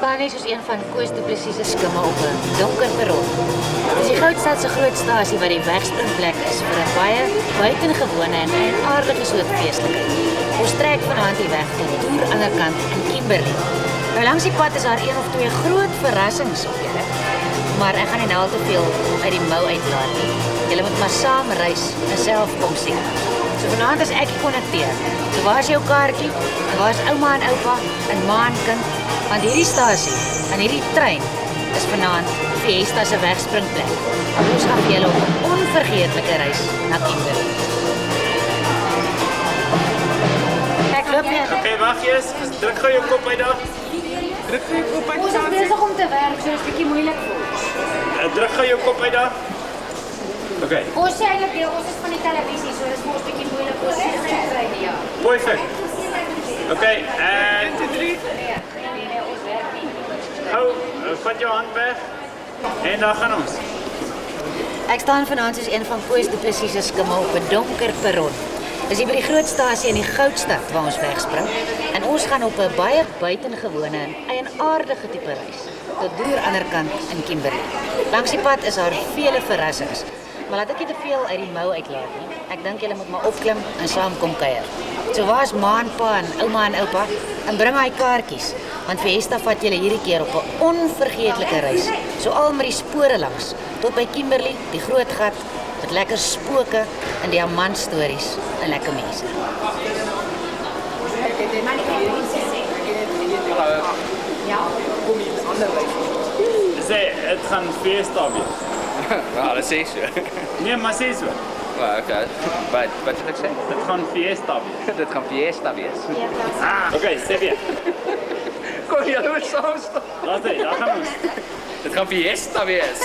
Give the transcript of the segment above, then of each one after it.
staan nie soos een van Koos Du Plessis' skimme op 'n donker perron. Dit is die Goudstad se grootstasie wat die wegspringplek is vir 'n baie buitengewone en aardige soort feeslikheid. Ons trek vanaand die weg tot Doen aan die ander kant in Kimberley. Nou langs die pad is daar een of twee groot verrassings op julle. Maar ek gaan nie nou al te veel uit die mou uitlaat nie. Julle moet maar saam reis en self kom sien. So vanaand is ek gekonnekteer. So waar is jou kaartjie? En waar is ouma en oupa en ma en kind? Want hierdie stasie en hierdie trein is vanaand Fiesta se wegspringplek. Ons gaan vir julle op 'n onvergeetlike reis na Kimberley. Ek loop nie. Okay, wag eers. Druk gou jou kop uit daar. Druk gou jou kop uit. Ons is besig om te werk, so is 'n bietjie moeilik vir ons. Druk gou jou kop uit daar. Okay. Ons sê eintlik deel, ons is van die televisie, so dis vir ons 'n bietjie moeilik om te kry nie. Ja. Perfect. Okay, en 1 2 3. Nee, ons werk nie. Hou, vat jou hand weg. En daar gaan ons. Ek staan vanaand soos een van Koos Du Plessis se skimme op 'n donker perron. Dis hier by die groot stasie in die Goudstad waar ons wegspring. En ons gaan op 'n baie buitengewone en eienaardige tipe reis tot Doen aan die ander kant in Kimberley. Langs die pad is daar vele verrassings. Maar laat ek nie te veel uit die mou uitlaat nie. Ek dink julle moet maar opklim en saam kom kuier. So waar's ma en pa en ouma en oupa? En bring hy kaartjies, want Fiesta vat julle hierdie keer op 'n onvergeetlike reis. So al met die spore langs, tot by Kimberley, die groot gat, met lekker spooke en diamantstories en lekker mense. Ja. Sê, het gaan Fiesta wees. Ja, dat is zo. Nee, maar sê so. Oké. Wat wil ik zeggen? Dit gaan Fiesta wees. Dit gaan Fiesta wees. Okay, sê weer. Kom jy nou saam staan? Laat dit, daar gaan ons. Dit gaan Fiesta wees.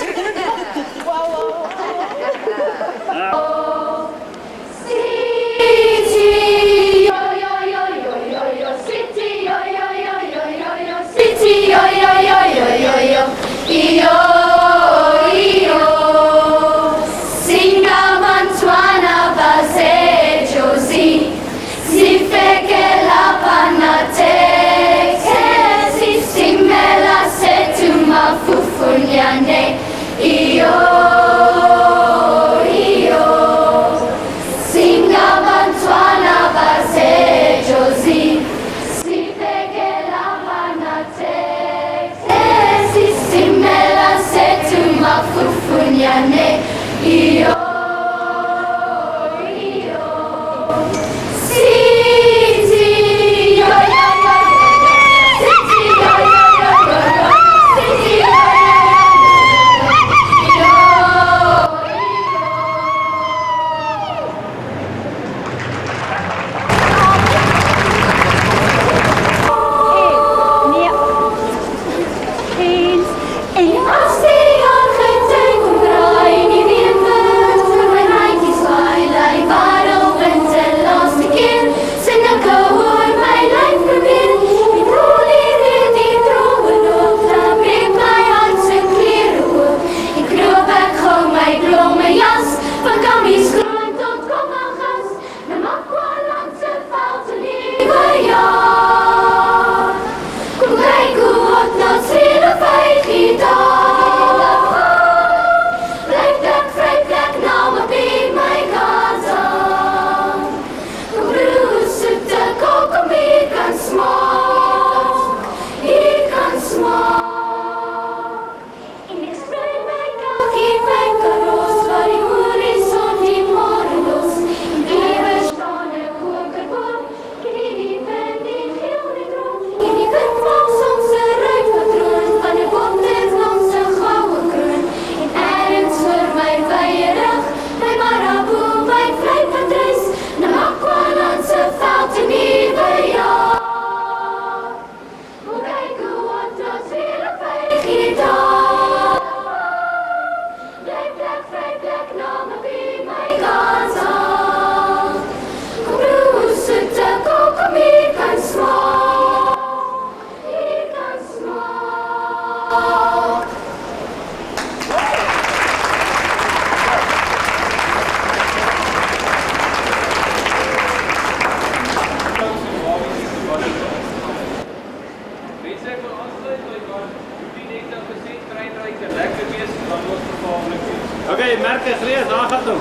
Oké, Melker, gereed, daar gaat hem.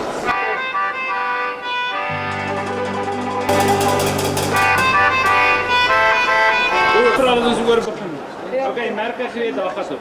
Vooral dat ons oor begin. Oké, Melker, gereed, daar gaat hem.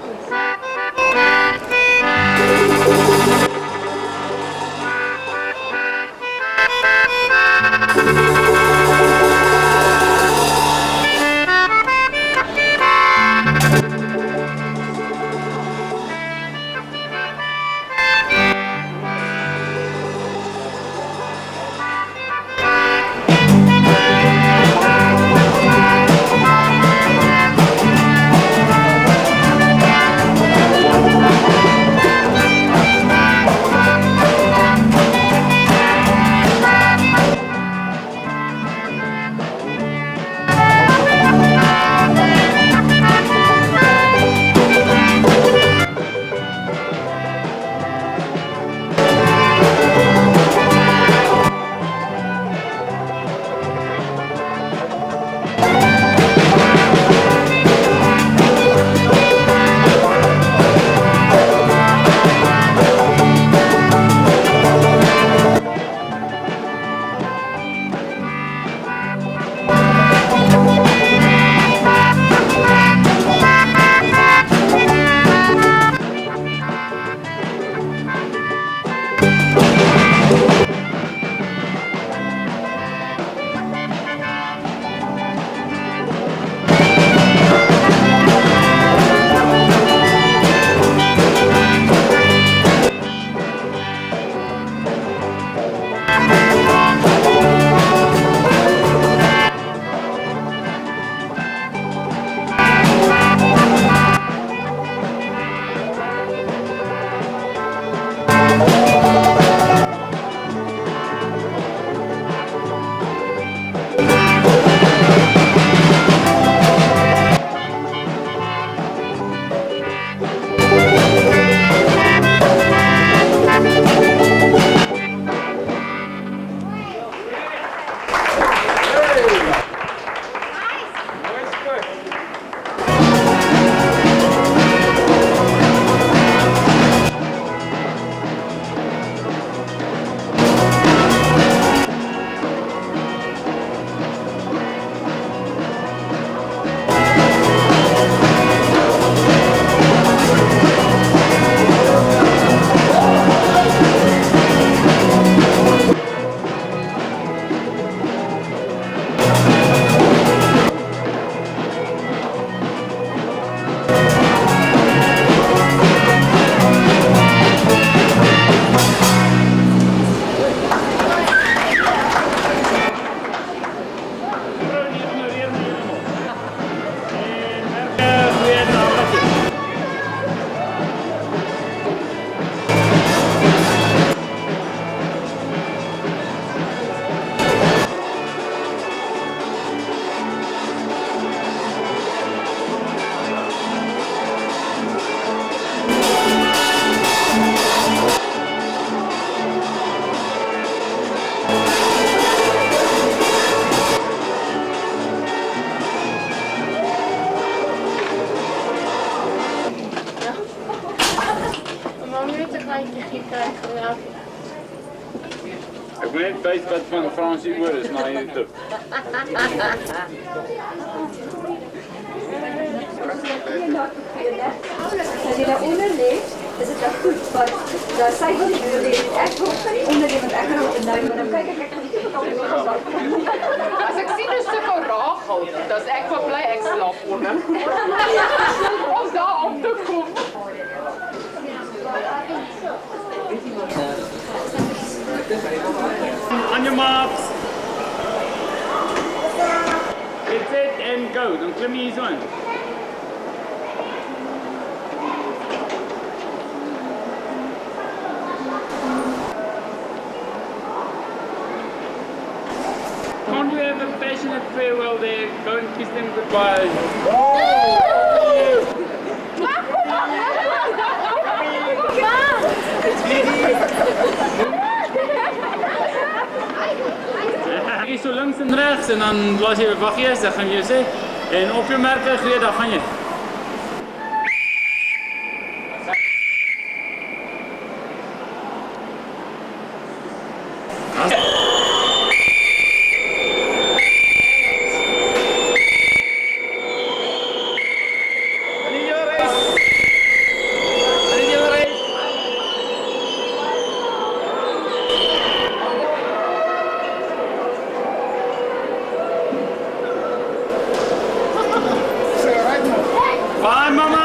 Ik moet net weten wat van Fransie oor is na YouTube. Als je daaronder leeft, is het dan goed, want dan zij wil ik leven. Echt hoog van die ondernemen, want ik kan ook een duim, maar dan kijk ik niet wat ik al As ek sien 'n stuk oragel, dan is ek wel bly ek slaap onder. Om daar op te kom. On your marks. Get set and go. Dan klim je hier zo aan. Can't you have a passionate farewell there? Go and kiss them goodbye. Hier zo links en rechts en dan laat je wacht eerst, dan gaan je zeggen. En op je merken gereden, dan ga je. Bye, mama.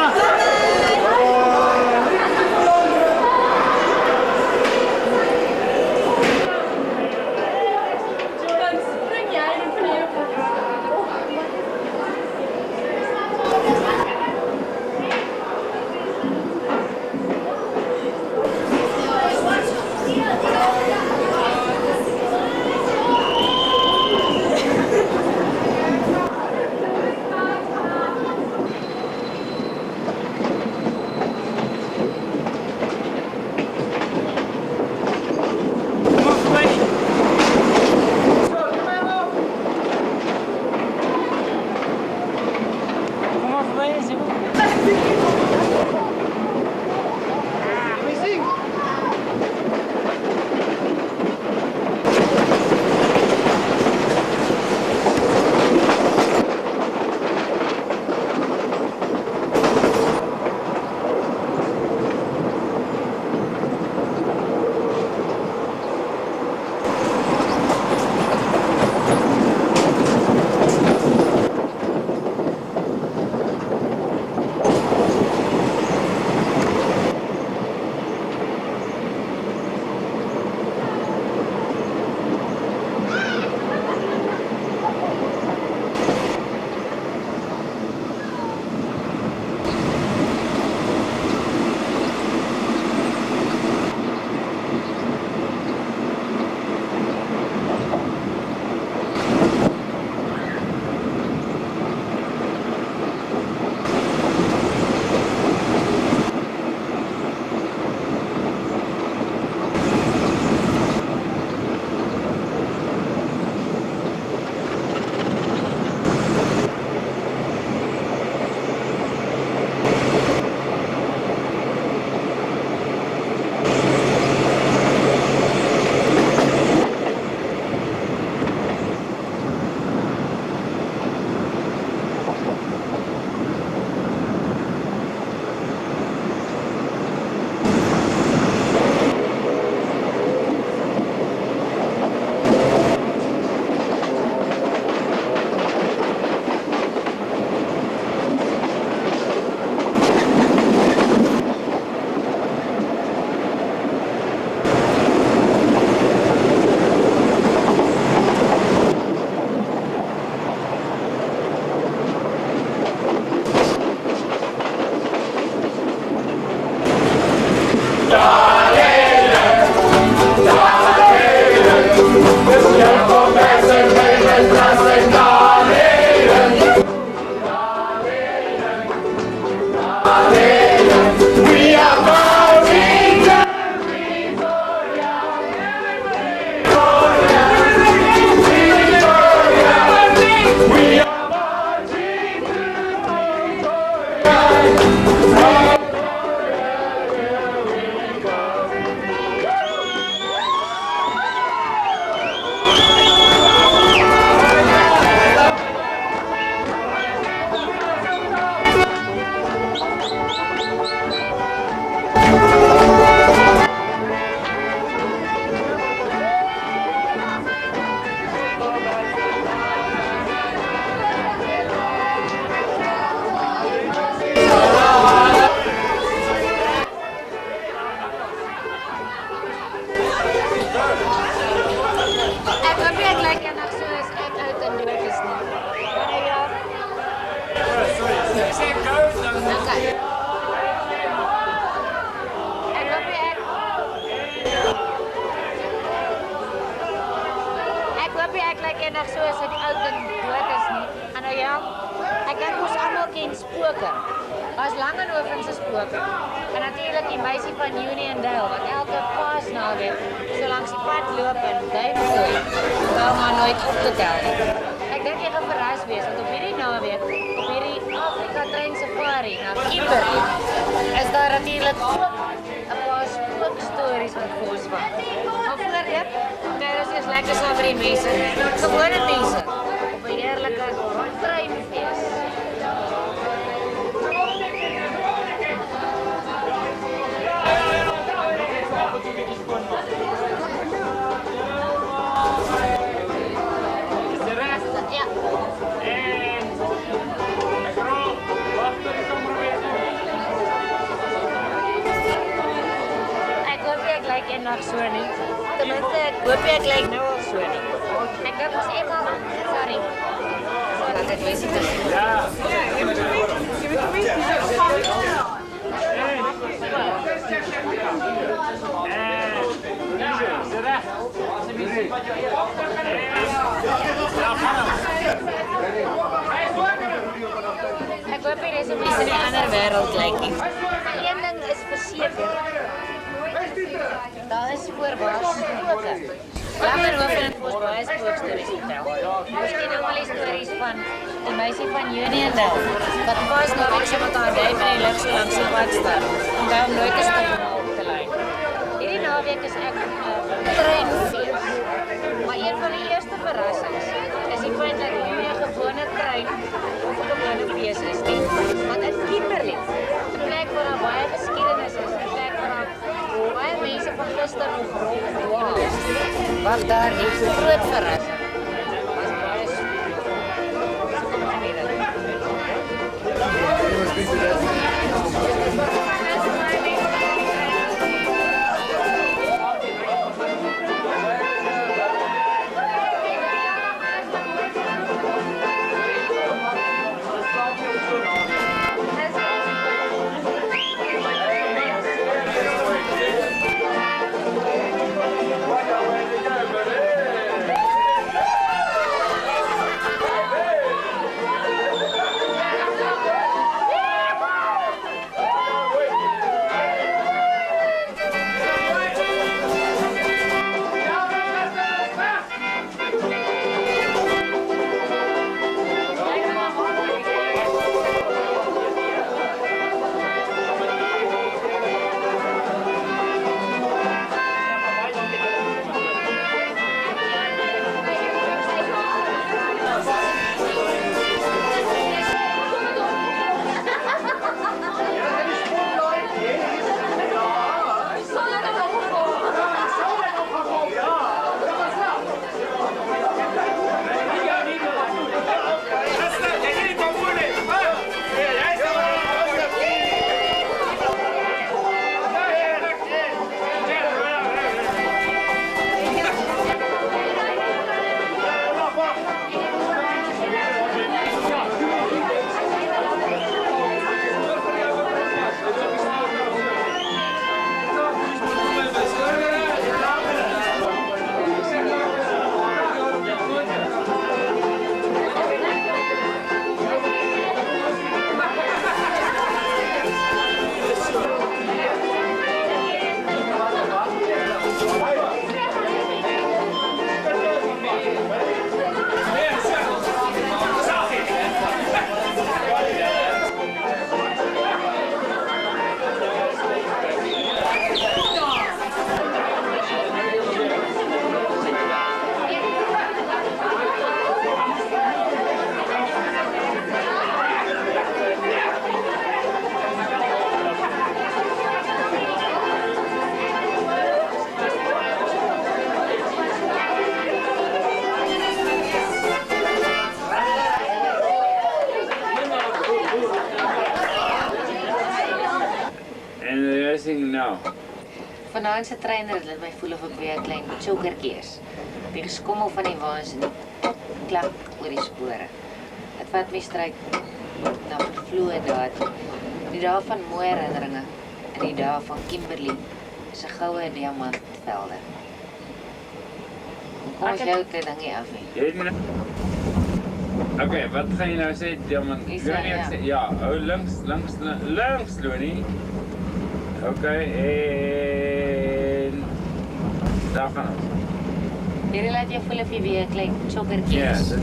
eendag so as dit oud en dood is nie. En nou ja, ek dink ons almal ken spooke. Daar's Langehoven se spooke. En natuurlik die meisie van Uniondale wat elke Paasnaweek so langs die pad loop en duim gooi. Wel maar nooit op te tel nie. Ek dink jy gaan verras wees want op hierdie naweek, op hierdie Afrika Train Safari na Kimberley, is daar natuurlik ook 'n paar spookstories wat vir ons wag. Maar voor dit, kuier ons eers lekker saam met die mense, gewone mense, op 'n heerlike treinfees. Ja. En ek rol agter die kamera. vandag so nie. Ten minste, ek hoop jy lyk nou al so nie. Ek dink ons Emma, sorry. Laat dit wees dit. Ek hoop hier is 'n mens in 'n ander wêreld lyk nie. Een ding is verseker. Daar is voorwaarts spooke. Later hoor van ons baie spookstories vertel. Ons ken nou al die stories van die meisie van Uniondale wat pas naweek sy met haar duif in die lug so langs die pad staan. En daarom nooit 'n stop om op te lei. Hierdie naweek is ek treinfees. Maar een van die eerste verrassings is die feit dat hier 'n gewone trein of 'n gewone fees is nie. Want in Kimberley, 'n plek waar daar baie geskiedenis is, 'n plek waar baie mense van gister nog rondwaal. Wag daar nie, groot verrassing. Was baie Vanaand se trainer het laat my voel of ek weer 'n klein chokertjie is. Die geskommel van die waans en die klak oor die spore. Dit vat my stryk na vloe daad. Die dae van mooi herinneringe en die dae van Kimberley se goue diamantvelde. Kom ons jou dit dingie af nie. Okay, wat gaan jy nou sê, diamant? Ja, hou links, Lonie. Okay, en daar gaan ons. Hierdie laat jou voel of jy weer 'n klein chokertjie is.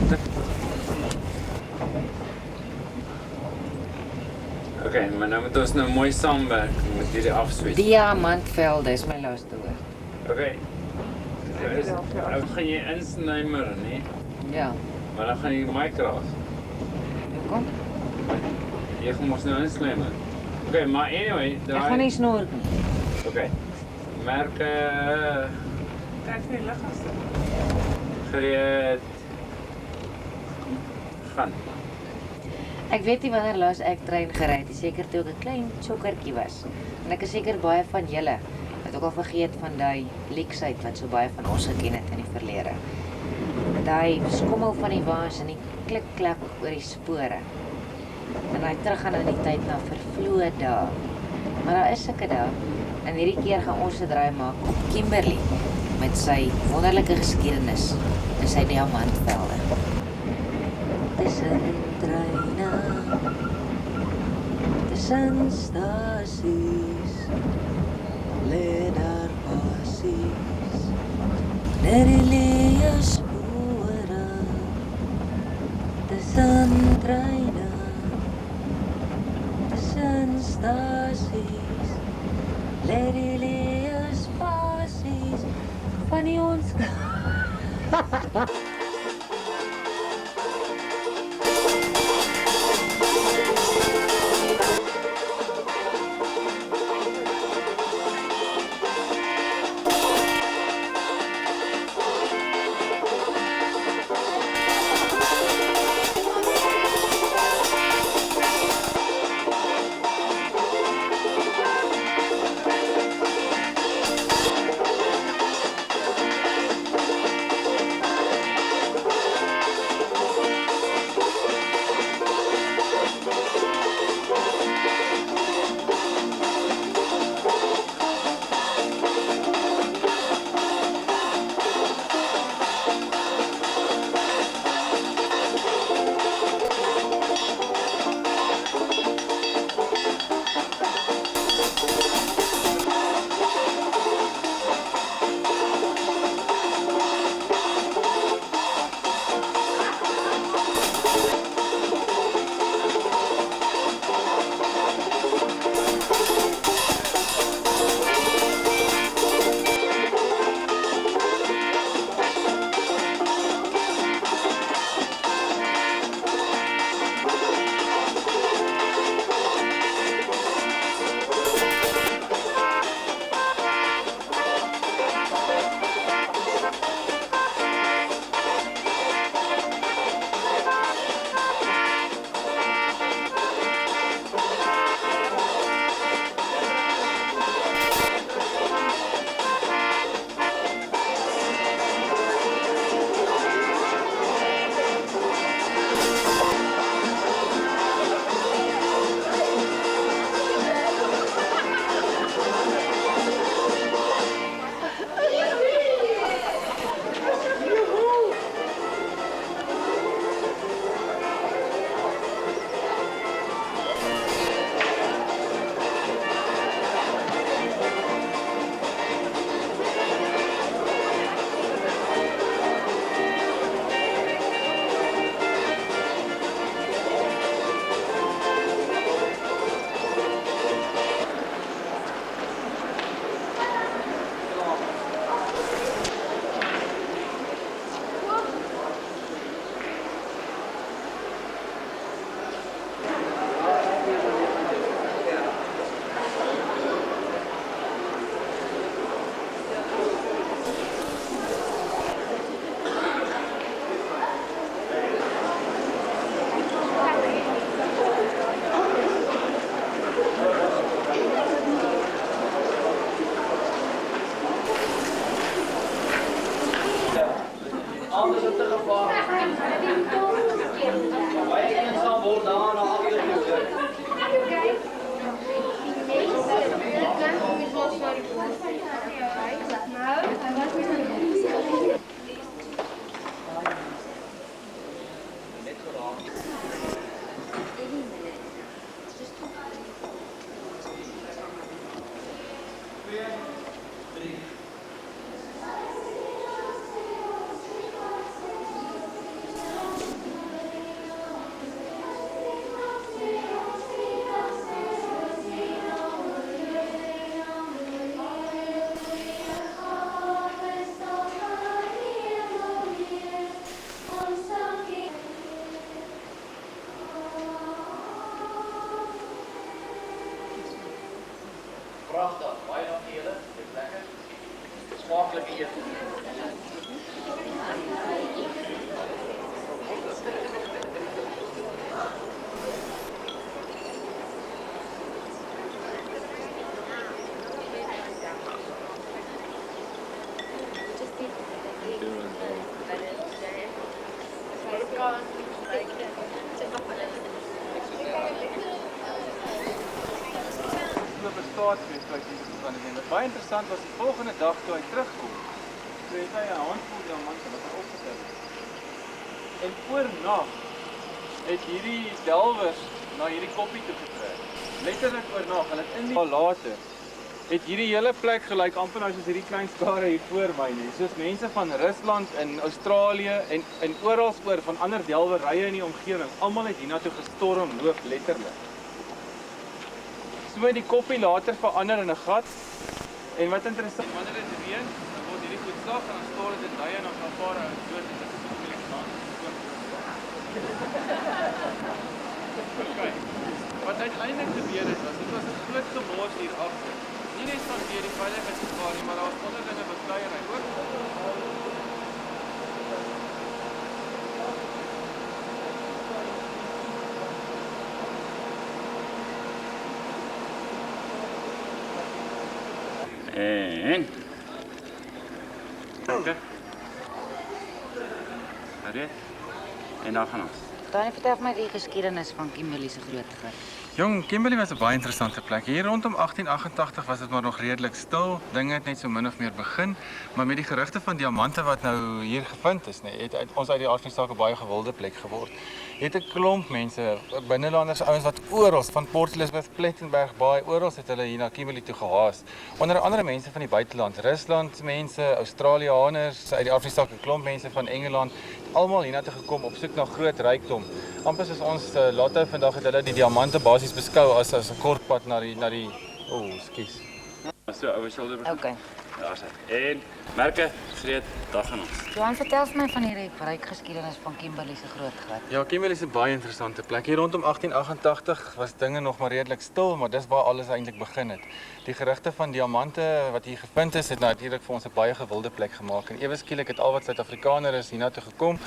Okay, maar nou moet ons nou mooi saamwerk met hierdie afswitch. Diamantvelde is my laaste woord. Okay. Nou gaan jy insnymer, nie? Ja. Maar dan gaan jy my kraas. Kom. Jy gaan ons nou insnymer. Okay, maar anyway, Ek gaan nie snork nie. Okay. Melker. Tyd vir die liggaste. Gereed. Gaan. Ek weet nie wanneer laas ek trein gery het, seker toe ek 'n klein chokkertjie was. En ek is seker baie van julle wat ook al vergeet van die leksheid wat so baie van ons geken het in die verlede. Daai skommel van die waas en die klik-klak oor die spore. En hy teruggaan in die tyd na vervloë dae. Maar daar is sulke dae. En hierdie keer gaan ons 'n draai maak op Kimberley met sy wonderlike geskiedenis en sy diamantvelde. Tussen treine, tussen stasies, lê daar passies, net die leë spore, tussen treine, tussen stasies, lê die leë spasies van die onskuld. Prachtig, baie dankie julle. Dit lekker. Smaaklik eten. staatswet hier gaan neem. Wat baie interessant was, die volgende dag toe hy terugkom, toe het hy 'n handvol diamante wat hy opgetel het. En oornag het hierdie delwers na hierdie koppie toe getrek. Letterlik oornag, hulle het in die later het hierdie hele plek gelyk amper nou soos hierdie klein skare hier voor my nie. Soos mense van Rusland en Australië en oral oor van ander delwerye in die omgewing, almal het hiernatoe gestorm loop letterlik. So het die koppie later verander in 'n gat. En wat interessant, wanneer dit reën, dan word hierdie goed slag en dan stoor dit in en dan gaan vaar en dood en dit is moeilik staan. Okay. Wat uiteindelik gebeur het, dit was 'n groot gemors hier agter. Nie net vanweer die veiligheidsgevaar nie, maar daar was onderlinge bekleierery ook. En okay. Ready? En dan gaan ons. Dani, vertel vir my die geskiedenis van Kimberley se grootheid. Jong, Kimberley was 'n baie interessante plek. Hier rondom 1888 was dit maar nog redelik stil. Dinge het net so min of meer begin, maar met die gerugte van diamante wat nou hier gevind is, het ons uit die aard van die saak 'n baie gewilde plek geword. Het 'n klomp mense, binnelanders, ouens wat oral van Port Elizabeth, Plettenberg Baai, oral het hulle hier na Kimberley toe gehaas. Onder andere mense van die buiteland, Rusland mense, Australiërs, uit die aard van die saak 'n klomp mense van Engeland, almal hiernatoe gekom op soek na groot rykdom. Amper soos ons later vandag het hulle die diamante basies beskou as 'n kort pad na die skus. So, ouwe shoulder begin. Okay. Daar sit. En Melker, Greet, daar gaan ons. Johan, vertel vir my van hierdie ryk geskiedenis van Kimberley se grootheid. Ja, Kimberley is 'n baie interessante plek. Hier rondom 1888 was dinge nog maar redelik stil, maar dis waar alles eintlik begin het. Die gerugte van diamante wat hier gevind is, het natuurlik vir ons 'n baie gewilde plek gemaak. En ewe skielik het al wat Suid-Afrikaners hiernatoe gekom.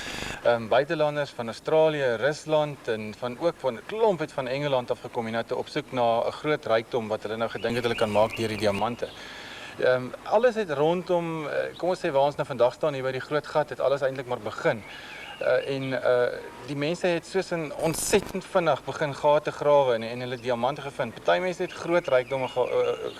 Buitelanders van Australië, Rusland en ook van 'n klomp het van Engeland af gekom hiernatoe op soek na 'n groot rykdom wat hulle nou gedink het hulle kan maak deur die diamante. Alles het rondom, kom ons sê waar ons nou vandag staan hier by die groot gat, het alles eintlik maar begin. Die mense het soos ontsettend vinnig begin gate grawe en hulle diamante gevind. Party mense het groot rykdomme vir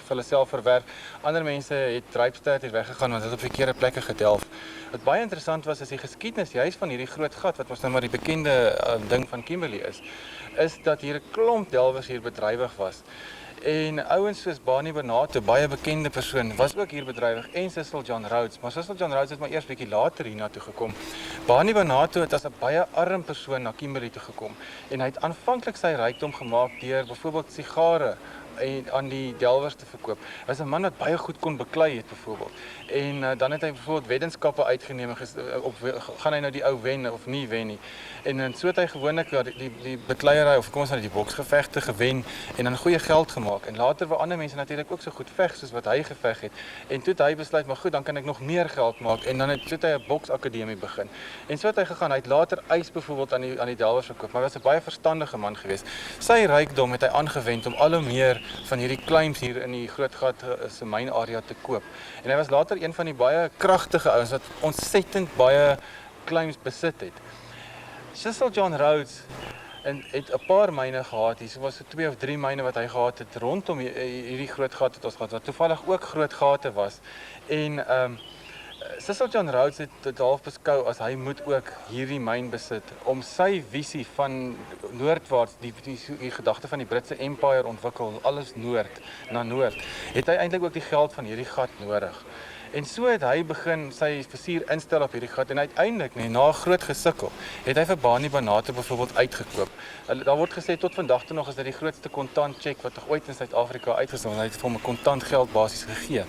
hulle self verwerf. Ander mense het drypsterd het weggegaan want hulle het op verkeerde plekke gedelf. Wat baie interessant was is die geskiedenis juis van hierdie groot gat wat ons nou maar die bekende ding van Kimberley is dat hier 'n klomp delwers hier bedrywig was. En ouens soos Barney Benato, baie bekende persoon, was ook hier bedrywig en Cecil John Rhodes, maar Cecil John Rhodes het maar eers bietjie later hiernatoe gekom. Barney Benato het as 'n baie arm persoon na Kimberley toe gekom en hy het aanvanklik sy rykdom gemaak deur byvoorbeeld sigare aan die delwers te verkoop. Hy was 'n man wat baie goed kon beklei het byvoorbeeld. En dan het hy byvoorbeeld weddenskappe uitgeneem op gaan hy nou die ou wen of nie wen nie. En so het hy gewoonlik die bekleierery of kom ons nou die boksgevegte gewen en dan goeie geld gemaak. En later wou ander mense natuurlik ook so goed veg soos wat hy geveg het. En toe het hy besluit, maar goed, dan kan ek nog meer geld maak en dan het hy 'n boksakademie begin. En so het hy gegaan. Hy het later ys byvoorbeeld aan die delwers verkoop, maar hy was 'n baie verstandige man geweest. Sy rykdom het hy aangewend om al hoe meer van hierdie claims hier in die groot gat se mynarea te koop. En hy was later een van die baie kragtige ouens wat ontsettend baie claims besit het. Cecil John Rhodes het 'n paar myne gehad. Hier was 2 of 3 myne wat hy gehad het rondom hierdie groot gat het ons gehad wat toevallig ook groot gate was. En Cecil John Rhodes het dit half beskou as hy moet ook hierdie myn besit om sy visie van noordwaarts die gedagte van die Britse Empire ontwikkel, alles noord na noord. Het hy eintlik ook die geld van hierdie gat nodig. En so het hy begin sy fossier instel op hierdie gat en uiteindelik na groot gesukkel het hy vir Barney Benato byvoorbeeld uitgekoop. Daar word gesê tot vandag toe nog is dit die grootste kontant cheque wat ooit in Suid-Afrika uitgesom is. Hy het vir hom 'n kontant geld basis gegee.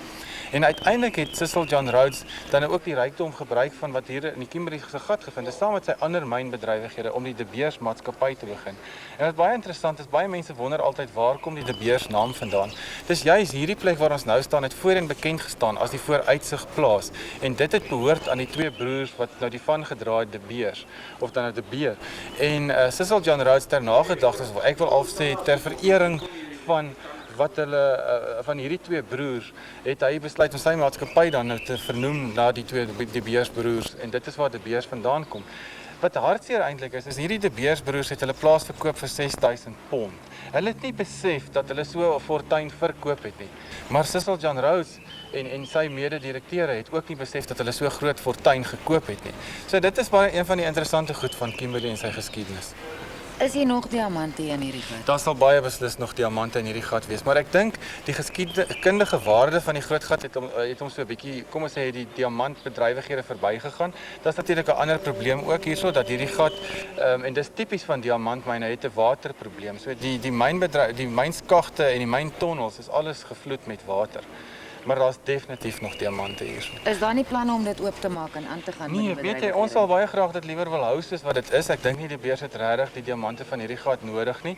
En uiteindelik het Cecil John Rhodes dan ook die rykdom gebruik van wat hier in die Kimberley se gat gevind is, saam met sy ander mynbedrywighede om die De Beers maatskappy te begin. En wat baie interessant is, baie mense wonder altyd waar kom die De Beers naam vandaan. Dis juis hierdie plek waar ons nou staan het voorheen bekend gestaan as die vooruitsigplaas en dit het behoort aan die 2 broers wat nou die van gedra het, De Beers of dan nou De Beer. En Cecil John Rhodes ter nagedagtes, of ek wil al sê ter verering van wat hulle van hierdie 2 broers het hy besluit om sy maatskappy dan nou te vernoem na die 2 De Beers broers en dit is waar De Beers vandaan kom. Wat hartseer eintlik is hierdie De Beers broers het hulle plaas verkoop vir £6,000. Hulle het nie besef dat hulle so 'n fortuin verkoop het nie. Maar Sissel John Rhodes en sy mede-direkteure het ook nie besef dat hulle so groot fortuin gekoop het nie. So dit is baie een van die interessante goed van Kimberley en sy geskiedenis. Is hier nog diamante in hierdie gat? Daar sal baie beslis nog diamante in hierdie gat wees, maar ek dink die geskiedkundige waarde van die groot gat het hom so 'n bietjie, kom ons sê, die diamantbedrywighede verbygegaan. Dit is natuurlik 'n ander probleem ook hierso dat hierdie gat en dis tipies van diamantmyne het 'n waterprobleem. So die mynskagte en die myntonnels is alles gevloed met water. Maar daar's definitief nog diamante hierso. Is daar nie planne om dit oop te maak en aan te gaan Nee, weet jy, ons sal baie graag dit liewer wil hou soos wat dit is. Ek dink nie die Beers het regtig die diamante van hierdie gat nodig nie.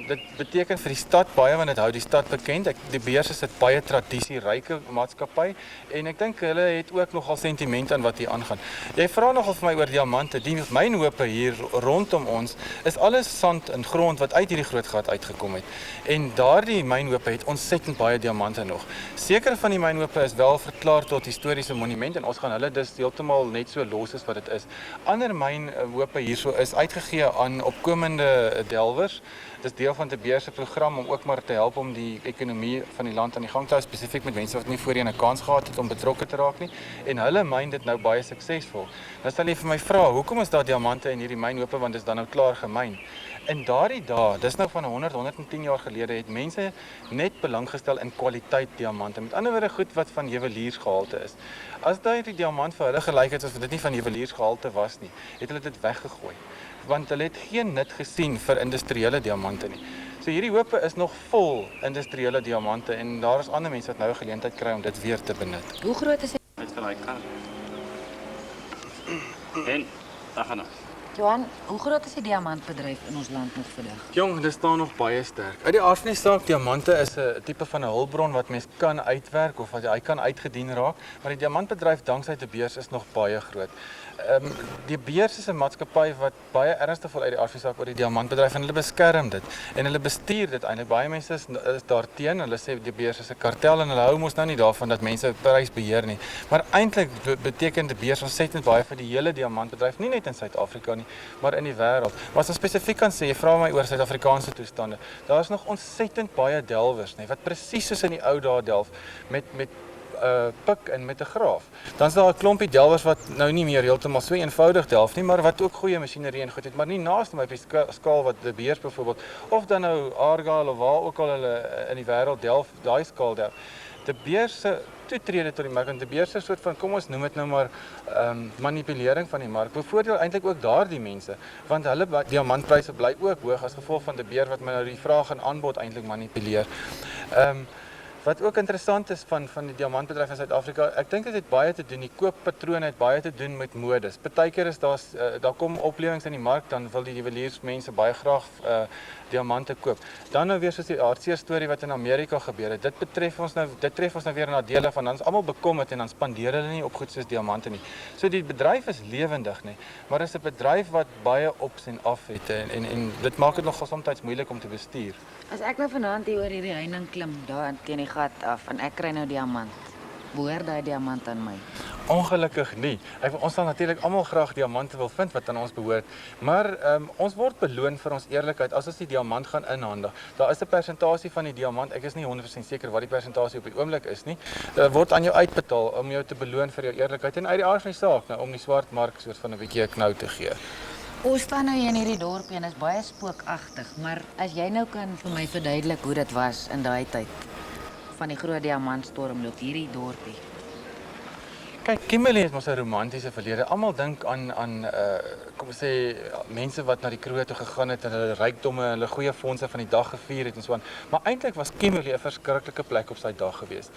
Dit beteken vir die stad baie, want dit hou die stad bekend. Die Beers is 'n baie tradisieryke maatskappy en ek dink hulle het ook nogal sentiment aan wat hier aangaan. Jy vra nogal vir my oor diamante. Die mynhope hier rondom ons is alles sand en grond wat uit hierdie groot gat uitgekom het. En daardie mynhope het ontsettend baie diamante nog. Sekere van die mynhope is wel verklaar tot historiese monument en ons gaan hulle dus heeltemal net so los as wat dit is. Ander mynhope hierso is uitgegee aan opkomende delwers. Dis deel van De Beers se program om ook maar te help om die ekonomie van die land aan die gang te hou, spesifiek met mense wat nie voorheen 'n kans gehad het om betrokke te raak nie. En hulle myn dit nou baie suksesvol. Nou sal jy vir my vra, hoekom is daar diamante in hierdie mynhope, want dit is dan nou klaar gemyn. In daardie dae, dis nou van 110 jaar gelede, het mense net belang gestel in kwaliteit diamante. Met ander woorde goed wat van juweliersgehalte is. As daai diamant vir hulle gelyk het asof dit nie van juweliersgehalte was nie, het hulle dit weggegooi. Want hulle het geen nut gesien vir industriële diamante nie. So hierdie hope is nog vol industriële diamante en daar is ander mense wat nou 'n geleentheid kry om dit weer te benut. Hoe groot is dit? Dit vir daai kar. En daar gaan ons. Johan, hoe groot is die diamantbedryf in ons land nog vandag? Jong, dit staan nog baie sterk. Uit die aard van die saak, diamante is 'n tipe van 'n hulpbron wat mens kan uitwerk of wat hy kan uitgedien raak, maar die diamantbedryf danksy De Beers is nog baie groot. Die Beers is 'n maatskappy wat baie ernstig wil uit die aard van die saak oor die diamantbedryf en hulle beskerm dit en hulle bestuur dit eintlik. Baie mense is daarteen. Hulle sê die Beers is 'n kartel en hulle hou mos nou nie daarvan dat mense prys beheer nie. Maar eintlik beteken De Beers ontsettend baie vir die hele diamantbedryf, nie net in Suid-Afrika nie, maar in die wêreld. Maar as ons spesifiek kan sê, jy vra my oor Suid-Afrikaanse toestande. Daar is nog ontsettend baie delwers, nê, wat presies soos in die ou dae delf met pik en met 'n graaf. Dan is daar 'n klompie delwers wat nou nie meer heeltemal so eenvoudig delf nie, maar wat ook goeie masjinerie en goed het, maar nie naaste my op die skaal wat De Beers byvoorbeeld, of dan nou Argyle of waar ook al hulle in die wêreld delf, daai skaal delf. De Beers se toetrede tot die mark, en De Beers se soort van, kom ons noem dit nou maar manipulering van die mark, bevoordeel eintlik ook daardie mense, want hulle diamantpryse bly ook hoog as gevolg van De Beers wat nou die vraag en aanbod eintlik manipuleer. Wat ook interessant is van die diamantbedryf in Suid-Afrika, ek dink dit het baie te doen, die kooppatrone het baie te doen met modes. Partykeer is daar kom oplewings in die mark, dan wil die juweliersmense baie graag diamante koop. Dan nou weer soos die hartseer storie wat in Amerika gebeur het. Dit tref ons nou weer nadele van, dan is almal bekommerd en dan spandeer hulle nie op goed soos diamante nie. So die bedryf is lewendig, nie, maar is 'n bedryf wat baie ops en af het en dit maak dit nogal soms moeilik om te bestuur. As ek nou vanaand hier oor hierdie heining klim, daar teen die gat af en ek kry nou diamant, behoort daai diamant aan my? Ongelukkig nie. Ons sal natuurlik almal graag diamante wil vind wat aan ons behoort, maar ons word beloon vir ons eerlikheid as ons die diamant gaan inhandig. Daar is 'n persentasie van die diamant, ek is nie 100% seker wat die persentasie op die oomblik is nie, word aan jou uitbetaal om jou te beloon vir jou eerlikheid en uit die aard van die saak, nou, om die swart mark soort van 'n bietjie 'n knou te gee. Ons staan nou hier in hierdie dorpie en is baie spookagtig, maar as jy nou kan vir my verduidelik hoe dit was in daai tyd van die groot diamantstormloop hierdie dorpie. Kyk, Kimberley het mos 'n romantiese verlede. Almal dink aan kom ons sê mense wat na die kroeg toe gegaan het en hulle rykdomme, hulle goeie fondse van die dag gevier het en so aan. Maar eintlik was Kimberley 'n verskriklike plek op sy dag gewees.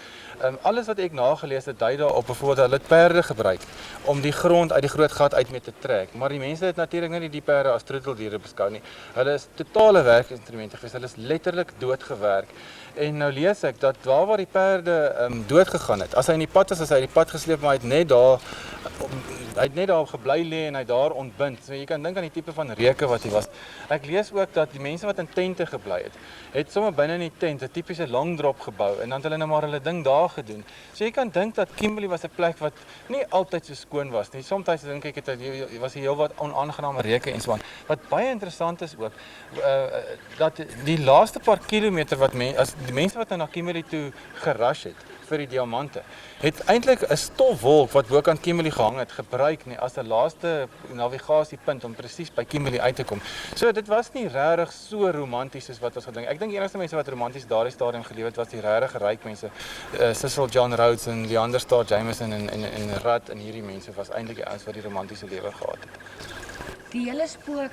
Alles wat ek nagelees het dui daarop, byvoorbeeld hulle het perde gebruik om die grond uit die groot gat uit mee te trek. Maar die mense het natuurlik nie die perde as troeteldiere beskou nie. Hulle is totale werkinstrumente gewees. Hulle is letterlik doodgewerk. En nou lees ek dat waar die perde dood gegaan het. As hy in die pad was, as hy die pad gesleep, maar hy het net daar hy het net daar gebly lê en hy daar ontbind. So jy kan dink aan die tipe van reuke wat hy was. Ek lees ook dat die mense wat in tente gebly het sommer binne in die tent 'n tipiese long drop gebou en dan het hulle nou maar hulle ding daar gedoen. So jy kan dink dat Kimberley was 'n plek wat nie altyd so skoon was nie. Soms dink ek het was hier heelwat onaangename reuke en so aan. Wat baie interessant is ook dat die laaste paar kilometer wat die mense wat na Kimberley toe gerush het vir die diamante, het eintlik 'n stofwolk wat bokant Kimberley gehang het gebruik nie as 'n laaste navigasiepunt om presies by Kimberley uit te kom. So dit was nie regtig so romanties soos wat ons gedink. Ek dink die enigste mense wat romanties daardie stadium geleef het was die regtig ryk mense. Cecil John Rhodes en Leander Starr Jameson en Rudd en hierdie mense was eintlik die ouens wat die romantiese lewe gehad het. Die hele spook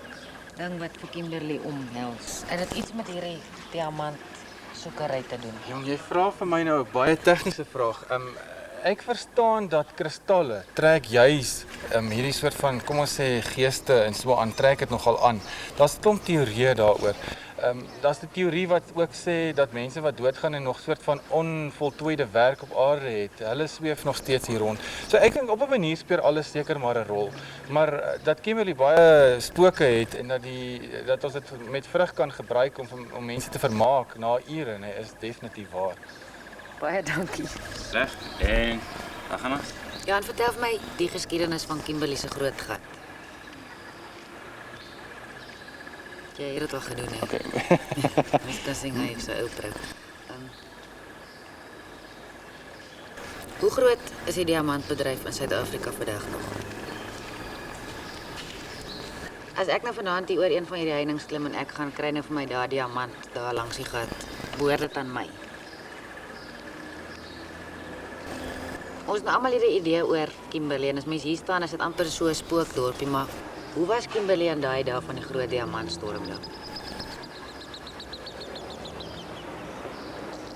ding wat vir Kimberley omhels, het dit iets met hierdie diamant soekery te doen? Jong, jy vra vir my nou 'n baie tegniese vraag. Ek verstaan dat kristalle trek juis hierdie soort van, kom ons sê, geeste en so aan, trek dit nogal aan. Daar's 'n klomp teorieë daaroor. Daar's 'n teorie wat ook sê dat mense wat doodgaan en nog soort van onvoltooide werk op aarde het, hulle sweef nog steeds hier rond. So ek dink op 'n manier speel alles seker maar 'n rol. Maar dat Kimberley baie spooke het en dat ons dit met vrug kan gebruik om mense te vermaak na ure, nee, is definitief waar. Baie dankie. Reg. En dan gaan ons. Ja, en vertel vir my die geskiedenis van Kimberley se groot gat. Jy het dit al gedoen, hè? Okay. Dis ding hy so ou vrou. Hoe groot is die diamantbedryf in Suid-Afrika vandag nog? As ek nou vanaand hier oor een van hierdie heininge klim en ek gaan kry nou vir my daar diamant daar langs die gat, behoort dit aan my. Ons het almal hierdie idee oor Kimberley en as mens hier staan, is dit amper so 'n spookdorpie, maar hoe was Kimberley aan daai dag van die groot diamantstorm dan?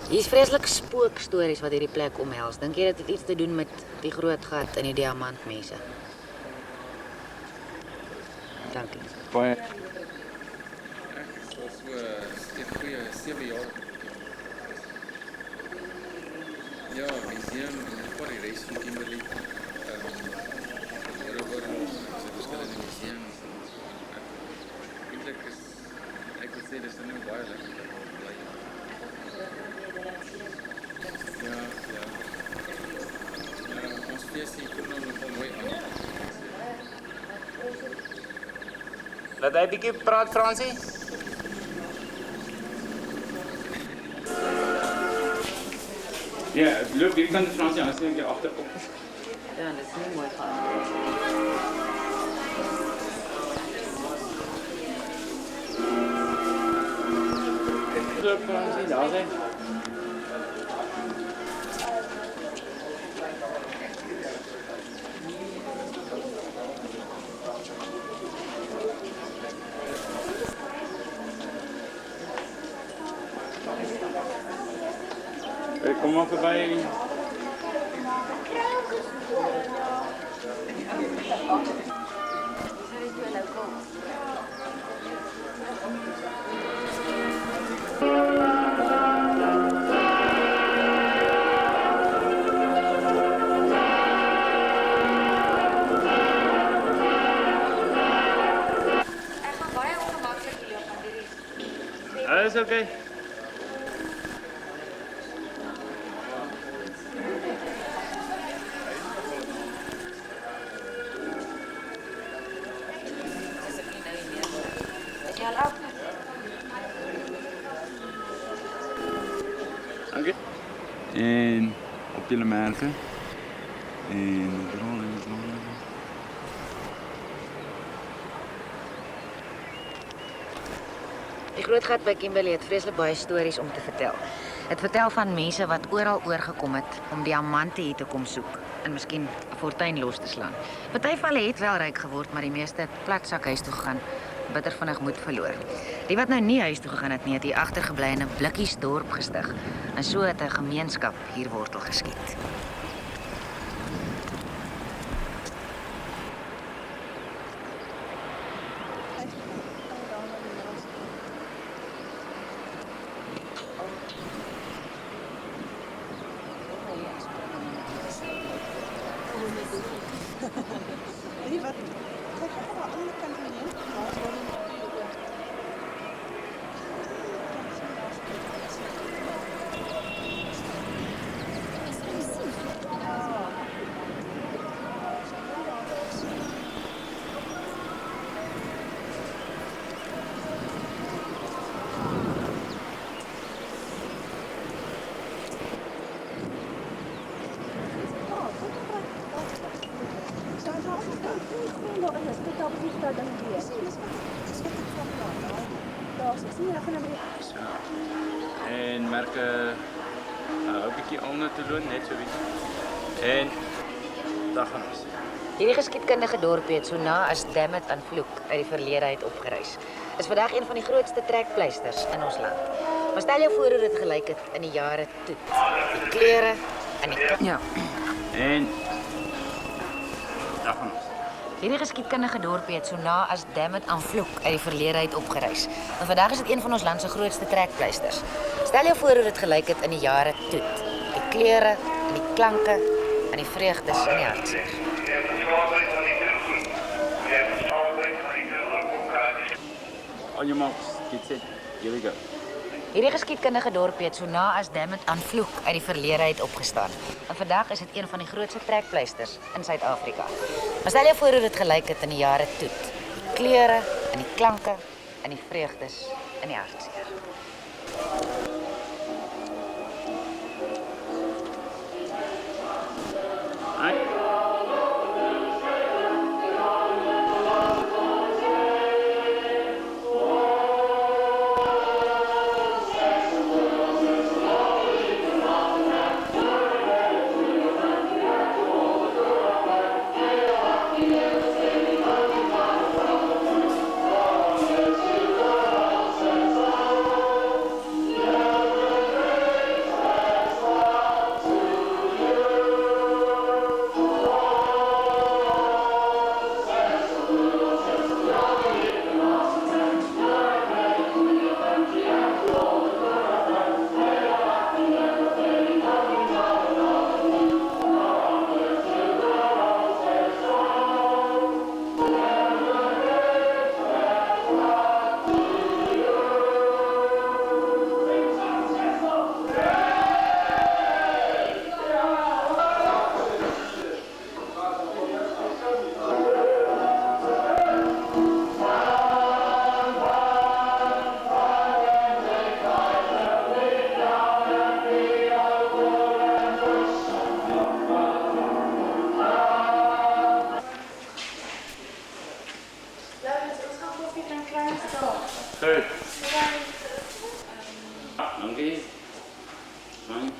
Hier's vreeslik spookstories wat hierdie plek omhels. Dink jy dit het iets te doen met die groot gat in die diamantmense? Dankie. Baie. Ek is al so 'n goeie 7 jaar. Ja, museum en vir die reis van Kimberley. Verskillende museums. Eintlik is ek wil sê dis nou baie lekker bly. Ja. Ons feesie kom nou nog mooi aan. Laat hy bietjie praat, Fransie. Ja, loop hier kan die Fransie aan, sien ek agterkom. Ja, dit is nie mooi gaan. Loop Fransie, daar is hy. Kom maar voorbij. Dat is oké. Dankie. En op julle merke. En rol. Die groot gat by Kimberley het vreeslik baie stories om te vertel. Dit vertel van mense wat oral oorgekom het om diamante hier te kom soek en miskien 'n fortuin los te slaan. Party van hulle het wel ryk geword, maar die meeste het plat huis toe gegaan, bitter vinnig moed verloor. Die wat nou nie huis toe gegaan het nie, het hier agtergebly in 'n blikkiesdorp gestig en so het 'n gemeenskap hier wortel geskiet. so ek sien jy gaan nou by die huis. So. En merke 'n bietjie onder te doen, net so bietjie. En daar gaan ons. Hierdie geskiedkundige dorpie het so na as Diamante aan vloek uit die verlede uit opgereis. Is vandag een van die grootste trekpleisters in ons land. Maar stel jou voor hoe dit gelyk het in die jare toe. Die kleure en die Ja. En daar gaan ons. Hierdie geskiedkundige dorpie het so na as Diamante aan vloek uit die verlede uit opgereis. En vandag is dit een van ons land se grootste trekpleisters. Stel jou voor hoe dit gelyk het in die jare toe. Die kleure en die klanke en die vreugdes en die hartseer. On your marks, get set, here we go. Hierdie geskiedkundige dorpie het so na as Diamante aan vloek uit die verlede uit opgestaan. En vandag is dit een van die grootste trekpleisters in Suid-Afrika. Maar stel jou voor hoe dit gelyk het in die jare toe. Die kleure en die klanke en die vreugdes en die hartseer. Hi. Goed. Dankie. Dankie.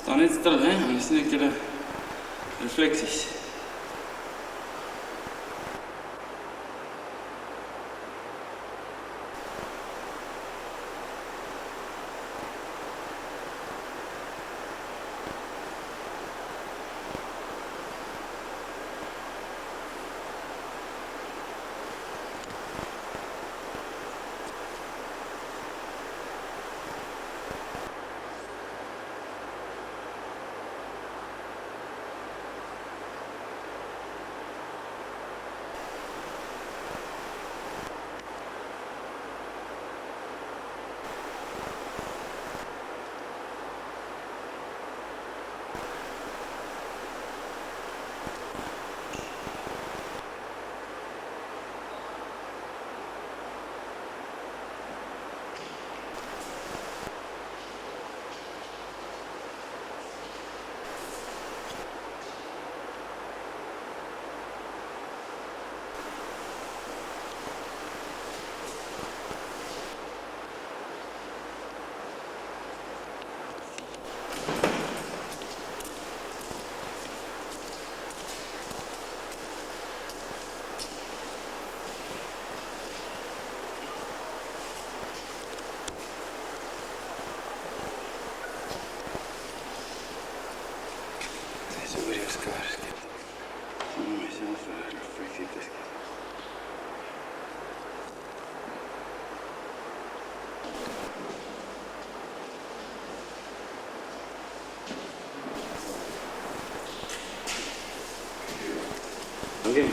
Staan net stil, hè? En dan sien ek julle refleksies. Okay.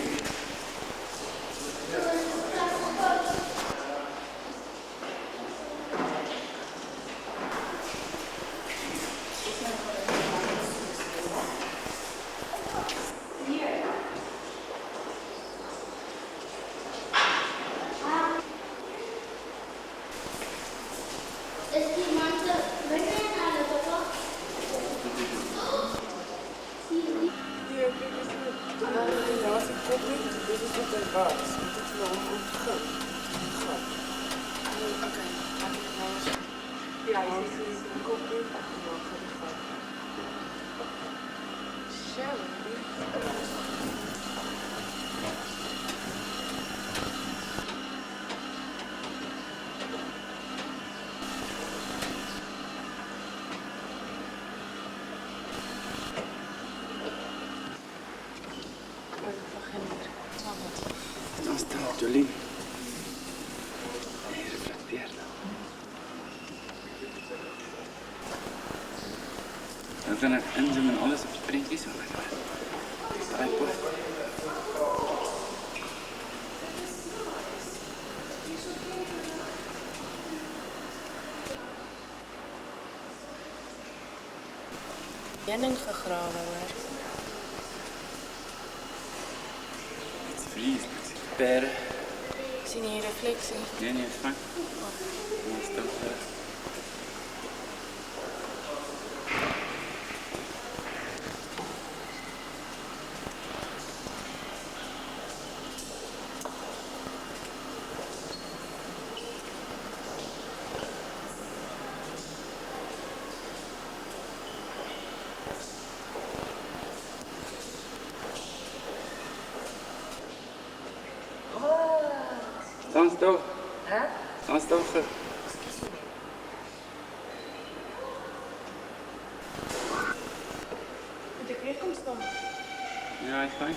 Dan staat Jolien. Hij reflecteert. Dan kan ik inzoomen en alles op de printjes. iPod. Jenning gegrawe hoor. Het vriest, peren. Ik sien hier refleksie. Nee, nee, is fijn. Dan is het ook Staan stil. Hè? Staan stil. staan. Ja, is fijn.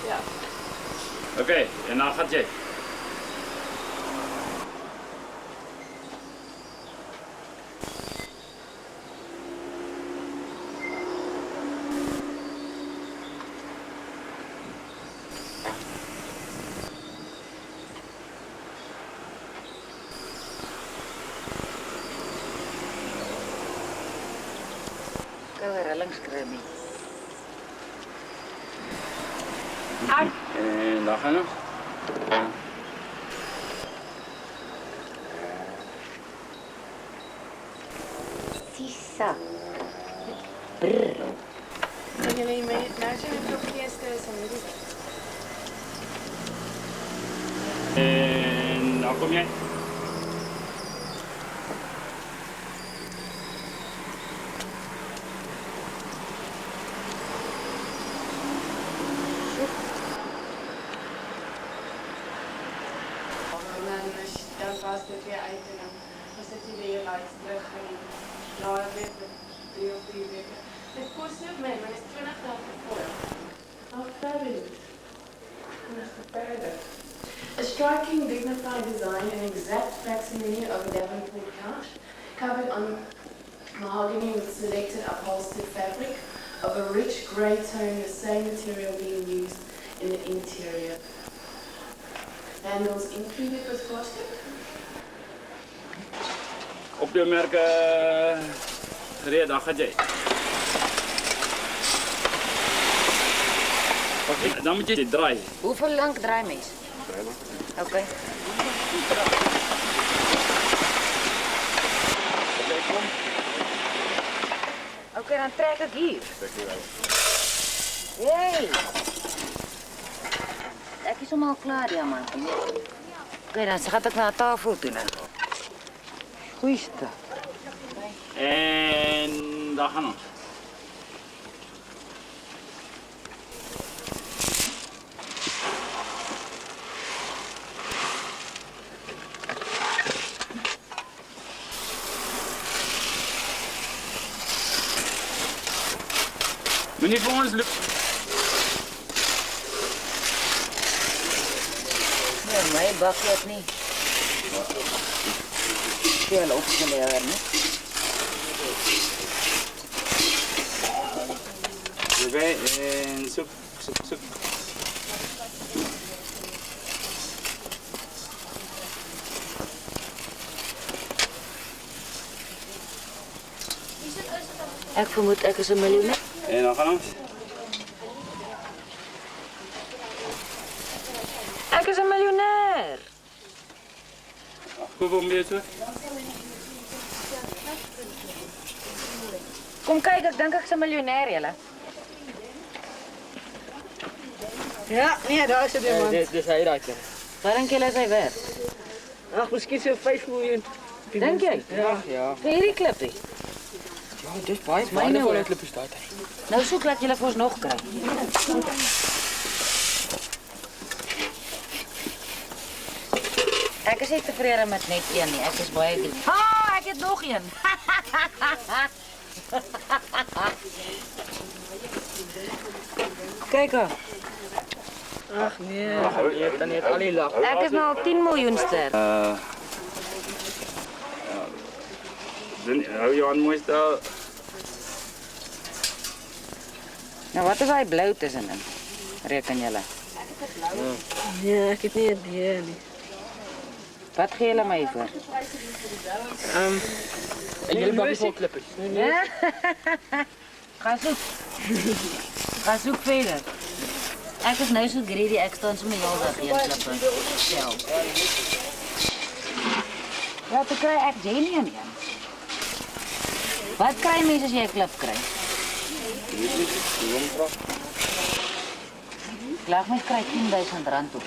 Ja. Oké, en dan gaat jij. Rillingskrimie. En dan gaan we. Sisa. Brrr. Kan jullie imagine hoeveel geesten is en weet ik. En dan kom jij. Dan was dit weer uit en dan was dit die weer lights terug en later weer 3 of 4 weken. Dit kost niet meer, maar het is 20.000 voor. How fabulous. A striking, dignified design, an exact facsimile of a Davenport couch, covered on mahogany with selected upholstered fabric of a rich grey tone, the same material being used in the interior. Handles included with plastic. Op de merken gereed, dan gaat jij. Oké, dan moet je dit draaien. Hoeveel lang draai mens? Oké. Oké, dan trek ik hier. Jee! Ek is allemaal klaar, Diamante. Oké, dan gaat ik naar de tafel toe. Goeie stuff. En dan gaan we. Meneer voor ons lukt. Nee, mijn bakje niet. Veel opgeleerd, hè? Erbij en soep. Ek vermoed ek is 'n miljonair. En dan gaan ons. Ek is 'n miljonair. Hoeveel meer so? Kom kyk, ek dink ek's 'n miljonair, julle. Ja, nee, daar is het iemand. Dis hy daai keer. Wat dink julle is hy werd? Ag, miskien so 5 miljoen. Dink jy? Ja. Vir hierdie klippie. Ja, dis baie myne hoor. baie klippies daar. Nou soek laat julle vir ons nog kry. Ek is nie tevrede met net een nie. Ek is baie lief. Ha, ek het nog een. Kyk hè. Ag nee. Jy het dan net al die lag. Ek is nou op 10 miljoen ster. Dan hou jou aan mooi stel. Nou wat is daai blou tussenin? Reken julle. Nee, ek het nie 'n idee nie. Wat gee julle my vir? En jy bakkie vol klippies. Ja? Ga soek. Ga soek verder. Ek is nou so greedy, ek staan sommer heeldag hier klippe. Self. Ja, te kry ek Jenny aan een. Wat kry mense as jy 'n klip kry? Klaagmens kry R10.000 op.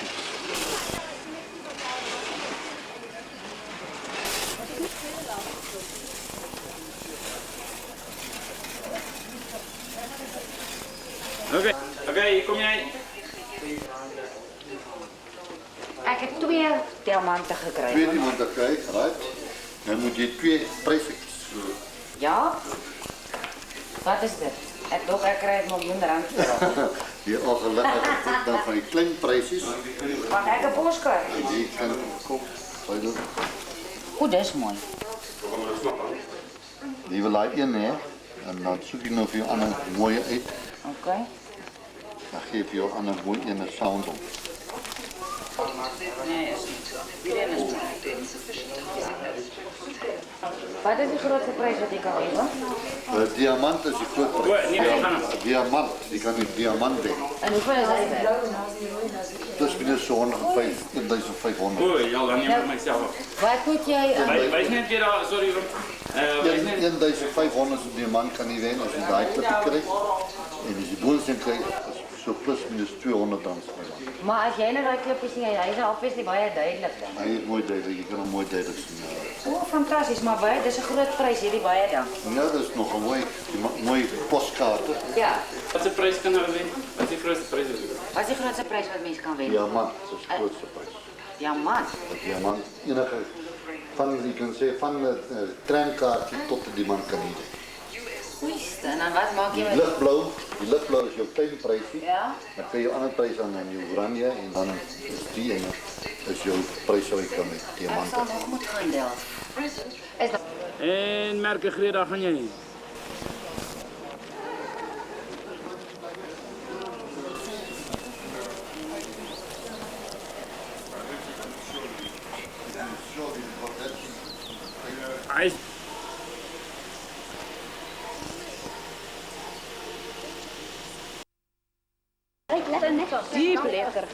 Oké, hier kom jij. Ek het 2 diamante gekry. 2 diamante kry, right? Dan moet jy 2 pryse kies. Ja? Wat is dit? Ek dink ek kry R1 miljoen terug. Die ongelukkige dan van die klein prysies. Mag ek 'n poskar? Jy kan koop. By dit. O, dis mooi. Die wil daai een hè. En dan soek jy nou vir jou ander mooie uit. Okay. Dan gee vir jou ander mooi een sound op. Nee, is niet zo. Iedereen is mooi. Wat is die grootste prijs wat ik kan geven? Diamant is die groot prijs. Diamant, die kan niet diamant zijn. En hoeveel is dat? Dat is binnen zo'n 1500. Oei, ja, dan neem ik mijzelf op. Wat moet jij... Wij zijn een keer al, sorry hoor. 1500 diamant kan niet winnen als je die clipje krijgt. En als je boonste krijgt, is zo plus minus 200 dans. Maar als jij naar die clipjes ziet, hij is obviously baie duidelijk. Hij is mooi duidelijk, je kan hem mooi duidelijk zien. Oh, fantastisch, maar baie, dat is een groot prijs, jullie baie dan. Ja, dat is nog een mooie postkaart. Ja. Wat is de prijs kan nou winnen? Wat is de grootste prijs? Wat is de grootste prijs wat mensen kan winnen? Diamant, dat is de grootste prijs. Diamant? Diamant, enige, je kan zeggen van het treinkaartje tot de diamant kan niet. Goeiste, en dan wat maak je met... Die lichtblauw is jouw kleine prijsje. Ja? Dan krijg je een andere prijs aan en je oranje en dan is die ene is jouw prijs wat je kan met Ik diamanten. zal nog moeten gaan delven. Is dat... En Melker, Greta, gaan jij? Hij is... Diep lekker.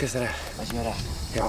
Ek is reg. As jy reg. Ja.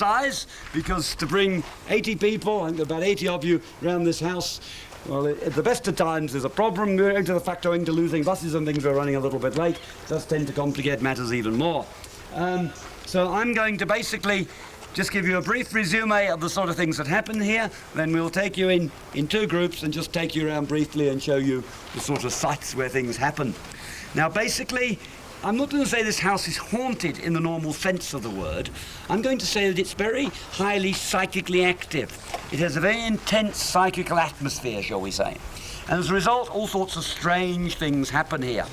size, because to bring 80 people, and about 80 of you around this house, well, at the best of times there's a problem. We're into the fact owing to losing buses and things, we're running a little bit late. It does tend to complicate matters even more. So I'm going to basically just give you a brief resume of the sort of things that happen here. Then we'll take you in two groups and just take you around briefly and show you the sort of sites where things happen. Now, basically, I'm not going to say this house is haunted in the normal sense of the word. I'm going to say that it's very highly psychically active. It has a very intense psychical atmosphere, shall we say. And as a result, all sorts of strange things happen here.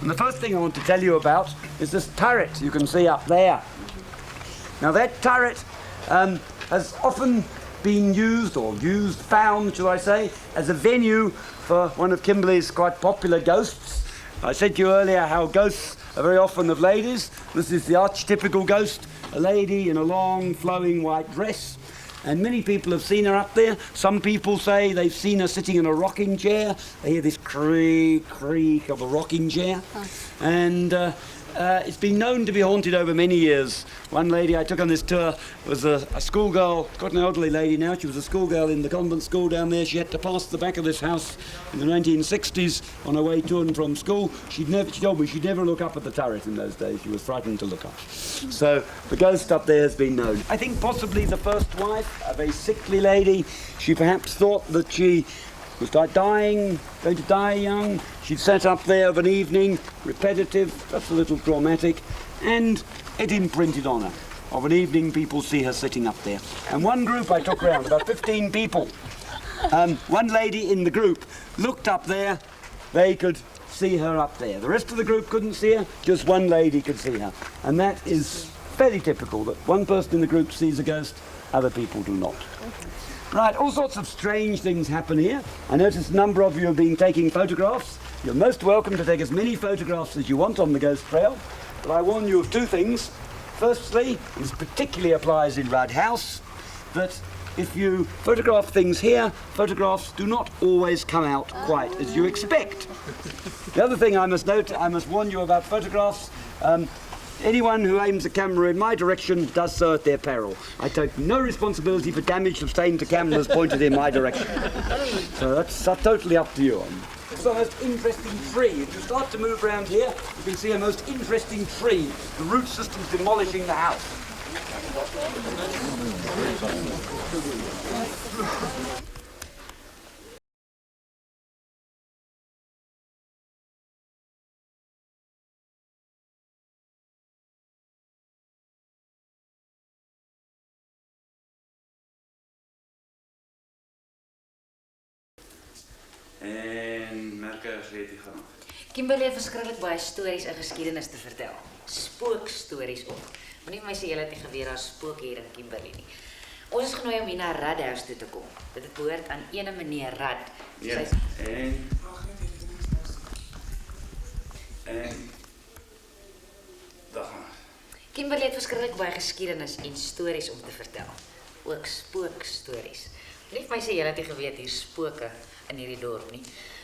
And the first thing I want to tell you about is this turret you can see up there. Now, that turret has often been found, shall I say, as a venue for one of Kimberley's quite popular ghosts. I said to you earlier how ghosts are very often of ladies. This is the archetypical ghost, a lady in a long, flowing white dress. And many people have seen her up there. Some people say they've seen her sitting in a rocking chair. They hear this creak of a rocking chair. And it's been known to be haunted over many years. One lady I took on this tour was a schoolgirl, quite an elderly lady now. She was a schoolgirl in the convent school down there. She had to pass the back of this house in the 1960s on her way to and from school. She told me she'd never look up at the turret in those days. She was frightened to look up. So the ghost up there has been known. I think possibly the first wife, a very sickly lady, she perhaps thought that she was going to die young. She'd sat up there of an evening, repetitive, that's a little traumatic, and it imprinted on her. Of an evening, people see her sitting up there. And one group I took round, about 15 people, one lady in the group looked up there, they could see her up there. The rest of the group couldn't see her, just one lady could see her. And that is fairly typical, that one person in the group sees a ghost, other people do not. Right, all sorts of strange things happen here. I noticed a number of you have been taking photographs. You're most welcome to take as many photographs as you want on the ghost trail. But I warn you of two things. Firstly, this particularly applies in Rudd House, that if you photograph things here, photographs do not always come out quite as you expect. The other thing I must warn you about photographs, anyone who aims a camera in my direction does so at their peril. I take no responsibility for damage sustained to cameras pointed in my direction. So that's totally up to you. It's the most interesting tree. If you start to move around here, you can see a most interesting tree. The root system's demolishing the house. En Melker het die gaan. Kimberley het verskriklik baie stories en geskiedenis te vertel. Spookstories ook. Moenie vir my sê julle het nie geweet daar's spook hier in Kimberley nie. Ons is genooi om hier na Rudd House toe te kom. Dit behoort aan ene meneer Rudd. Ja, en dag maar. Kimberley het verskriklik baie geskiedenis en stories om te vertel. Ook spookstories. Moenie vir my sê julle het nie geweet hier spooke in hierdie dorp nie.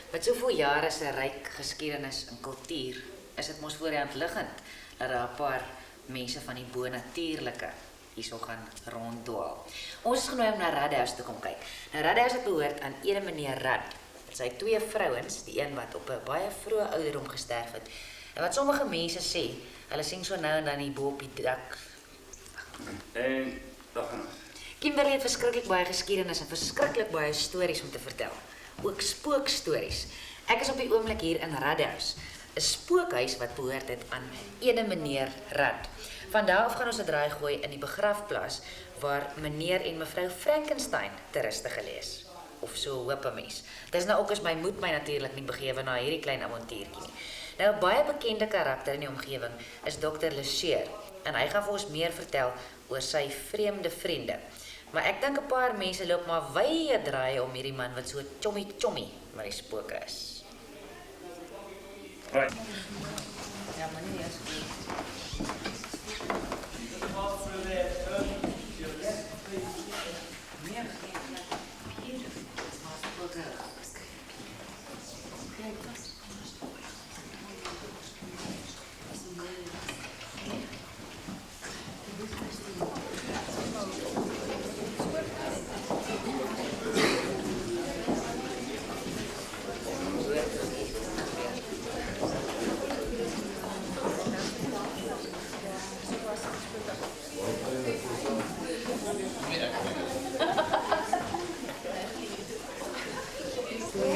Met soveel jare se ryk geskiedenis en kultuur is dit mos voor die hand liggend dat daar 'n paar mense van die bonatuurlike hierso gaan ronddwaal. Ons is genooi om na Rudd House te kom kyk. Nou Rudd House het behoort aan ene meneer Rudd. Sy het twee vrouens, die een wat op 'n baie vroeë ouderdom gesterf het. En wat sommige mense sê, hulle sien so nou en dan hier bo op die dak. En dag genoeg. Kimberley het verskriklik baie geskiedenis en verskriklik baie stories om te vertel. Ook spookstories. Ek is op die oomblik hier in Rudd House, 'n spookhuis wat behoort het aan ene meneer Rudd. Van daar af gaan ons 'n draai gooi in die begrafplaas waar meneer en mevrou Frankenstein te ruste gelê is. Of so hoop 'n mens. Dis nou ook as my moed my natuurlik nie begewe na hierdie klein avontuurtjie nie. Nou 'n baie bekende karakter in die omgewing is Dr. Lesieur en hy gaan vir ons meer vertel oor sy vreemde vriende. Maar ek dink 'n paar mense loop maar wye draaie om hierdie man wat so chommy met die spooke is. Right. Ja, maar nie eens. Room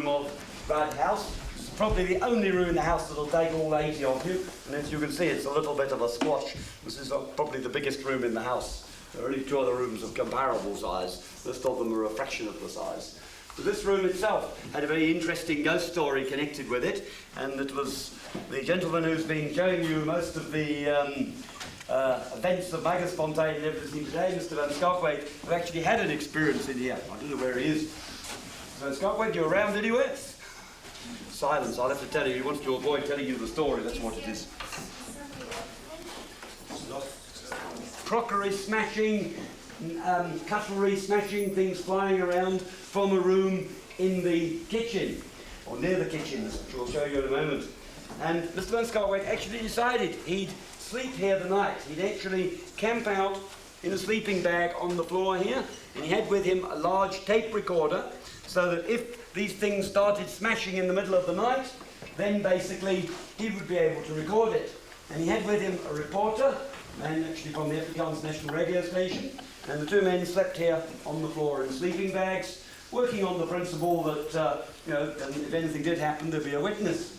of Rudd House. It's probably the only room in the house that'll take all 80 of you, and as you can see, it's a little bit of a squash. This is probably the biggest room in the house. There are only 2 other rooms of comparable size. Most of them are a fraction of the size. But this room itself had a very interesting ghost story connected with it, and it was the gentleman who's been showing you most of the events of Megaspontaine and everything today, Mr. Van Skalkwijk, who actually had an experience in here. I don't know where he is. Van Skalkwijk, you around anywhere? Silence, I'll have to tell you. He wants to avoid telling you the story, that's what it is. Crockery smashing, cutlery smashing, things flying around from a room in the kitchen, or near the kitchen, which I'll show you in a moment. And Mr. Van Skalkwijk actually decided he'd sleep here the night. He'd actually camp out in a sleeping bag on the floor here, and he had with him a large tape recorder, so that if these things started smashing in the middle of the night, then basically he would be able to record it. And he had with him a reporter, and actually from the Afrikaans National Radio Station, and the 2 men slept here on the floor in sleeping bags, working on the principle that, if anything did happen, there'd be a witness.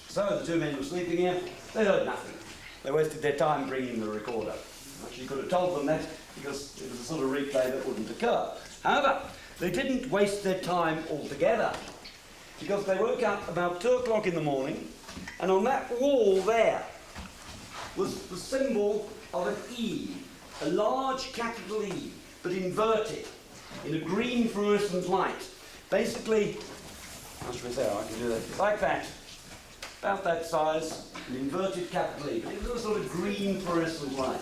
So the 2 men were sleeping here, they heard nothing. They wasted their time bringing the recorder. Actually could have told them that, because it was a sort of replay that wouldn't occur. However, they didn't waste their time altogether, because they woke up about 2 o'clock in the morning, and on that wall there was the symbol of an E, a large capital E, but inverted, in a green fluorescent light. Basically, how should we say, I can do that, like that, about that size, an inverted capital E. It was a sort of green fluorescent light.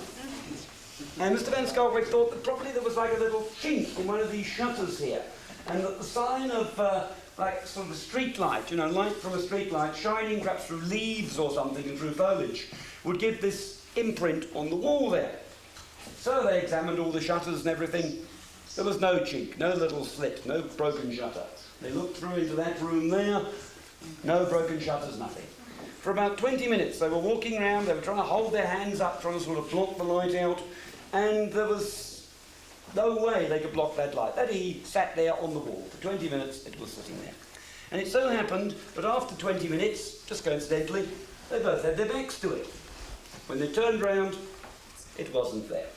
And Mr. Van Skalkwijk thought that probably there was like a little chink in one of these shutters here, and that the sign of like sort of a street light, light from a street light shining perhaps through leaves or something and through foliage, would give this imprint on the wall there. So they examined all the shutters and everything. There was no chink, no little slit, no broken shutter. They looked through into that room there, no broken shutters, nothing. For about 20 minutes they were walking around, they were trying to hold their hands up, trying to sort of block the light out, and there was no way they could block that light. That E sat there on the wall. For 20 minutes it was sitting there. And it so happened that after 20 minutes, just coincidentally, they both had their backs to it. When they turned round, it wasn't there.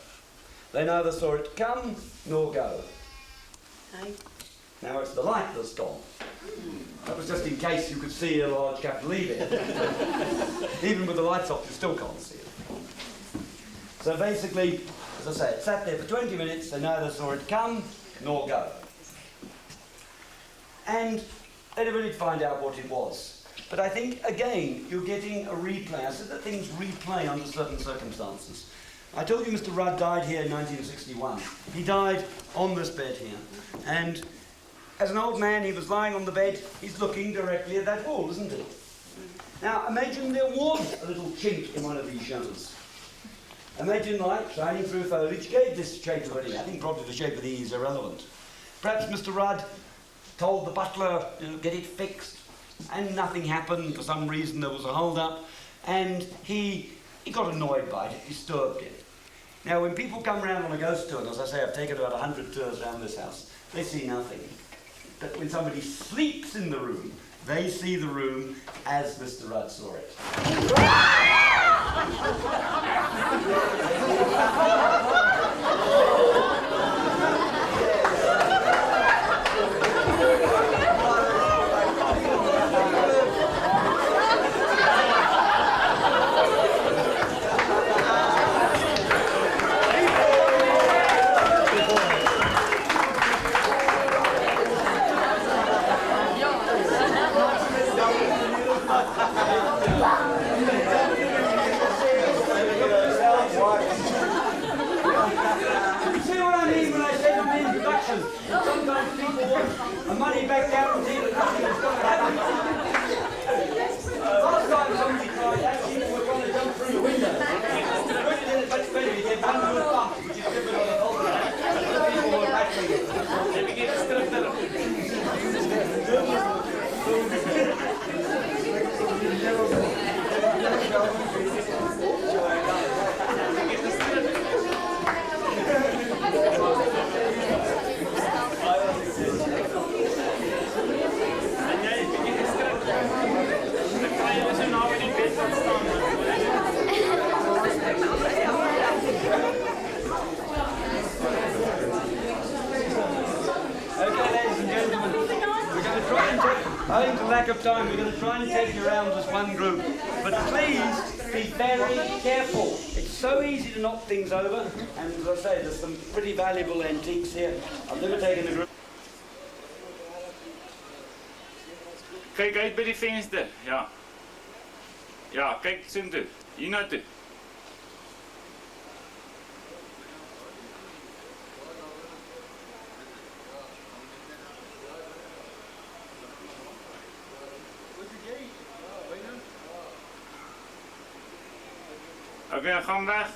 They neither saw it come nor go. Hi. Now it's the light that's gone. That was just in case you could see a large capital E there. Even with the lights off, you still can't see it. So basically, as I say, it sat there for 20 minutes, they neither saw it come nor go. And they never did find out what it was. But I think, again, you're getting a replay. I said that things replay under certain circumstances. I told you Mr. Rudd died here in 1961. He died on this bed here. And as an old man, he was lying on the bed, he's looking directly at that wall, isn't he? Now, imagine there was a little chink in one of these shutters. Imagine light shining through foliage gave this shape of an E. I think probably the shape of the E is irrelevant. Perhaps Mr. Rudd told the butler, get it fixed, and nothing happened. For some reason there was a hold-up, and he got annoyed by it, it disturbed him. Now, when people come round on a ghost tour, and as I say, I've taken about 100 tours around this house, they see nothing. But when somebody sleeps in the room, they see the room as Mr. Rudd saw it. Sometimes people want a money back guarantee that nothing is going to happen. Last time somebody tried that, people were trying to jump through the window. The window did it much better, you get one good bump, which is different on the whole. People were lack of time, we're going to try and take you around as one group. But please be very careful. It's so easy to knock things over, and as I say, there's some pretty valuable antiques here. I've never taken a group. Kyk uit by die venster, ja. Ja, kyk soontoe. Hiernatoe. Okay, gaan weg.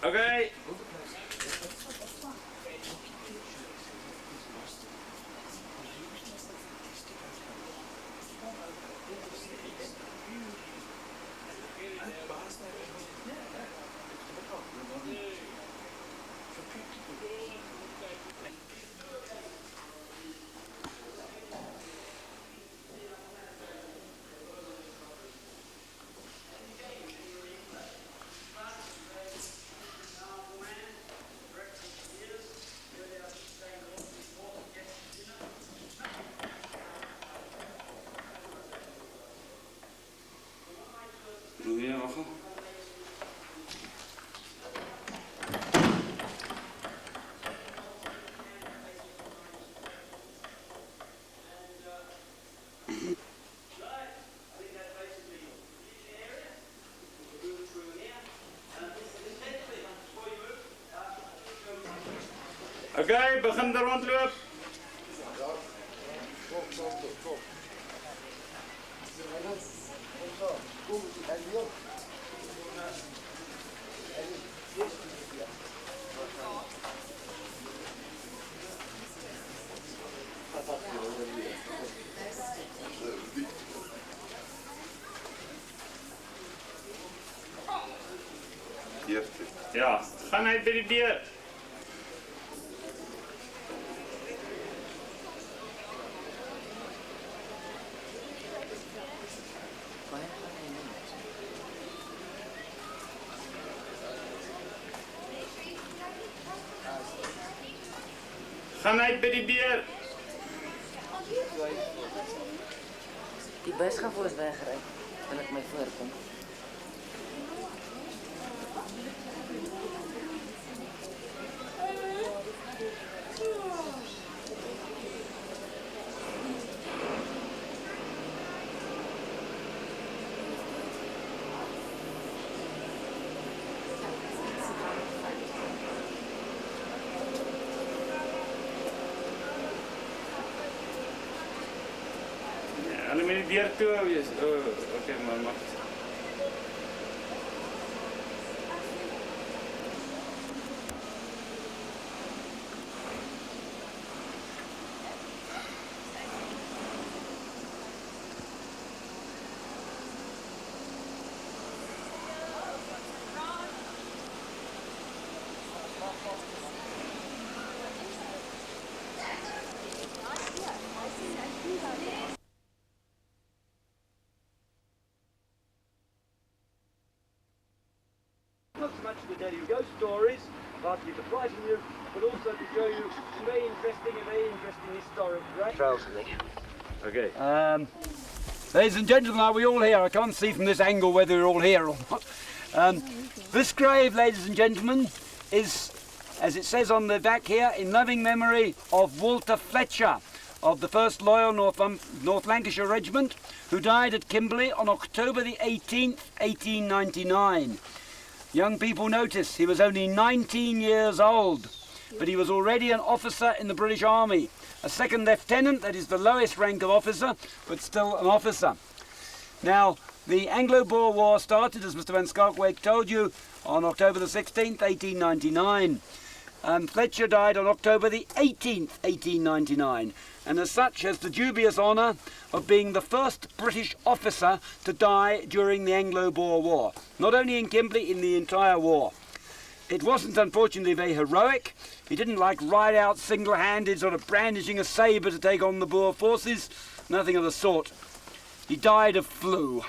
Okay. Okay, begin de rondloop. Ja, gaan uit bij die deur. Gaan uit by die deur. Die bus gaan voor ons wegry. Wil ek my voorkom. Hulle moet die deur toe wees. Okay, maar mag. Not so much to tell you ghost stories, partly to frighten you, but also to show you some very interesting historic trails. Okay. Ladies and gentlemen, are we all here? I can't see from this angle whether we're all here or not. This grave, ladies and gentlemen, is, as it says on the back here, in loving memory of Walter Fletcher of the 1st Loyal North Lancashire Regiment, who died at Kimberley on October the 18th, 1899. Young people notice he was only 19 years old, but he was already an officer in the British Army. A second lieutenant, that is the lowest rank of officer, but still an officer. Now, the Anglo-Boer War started, as Mr. Van Skalkwijk told you, on October the 16th, 1899. Fletcher died on October the 18th, 1899, and as such has the dubious honour of being the first British officer to die during the Anglo-Boer War. Not only in Kimberley, in the entire war. It wasn't unfortunately very heroic. He didn't ride out single-handed, sort of brandishing a sabre to take on the Boer forces. Nothing of the sort. He died of flu.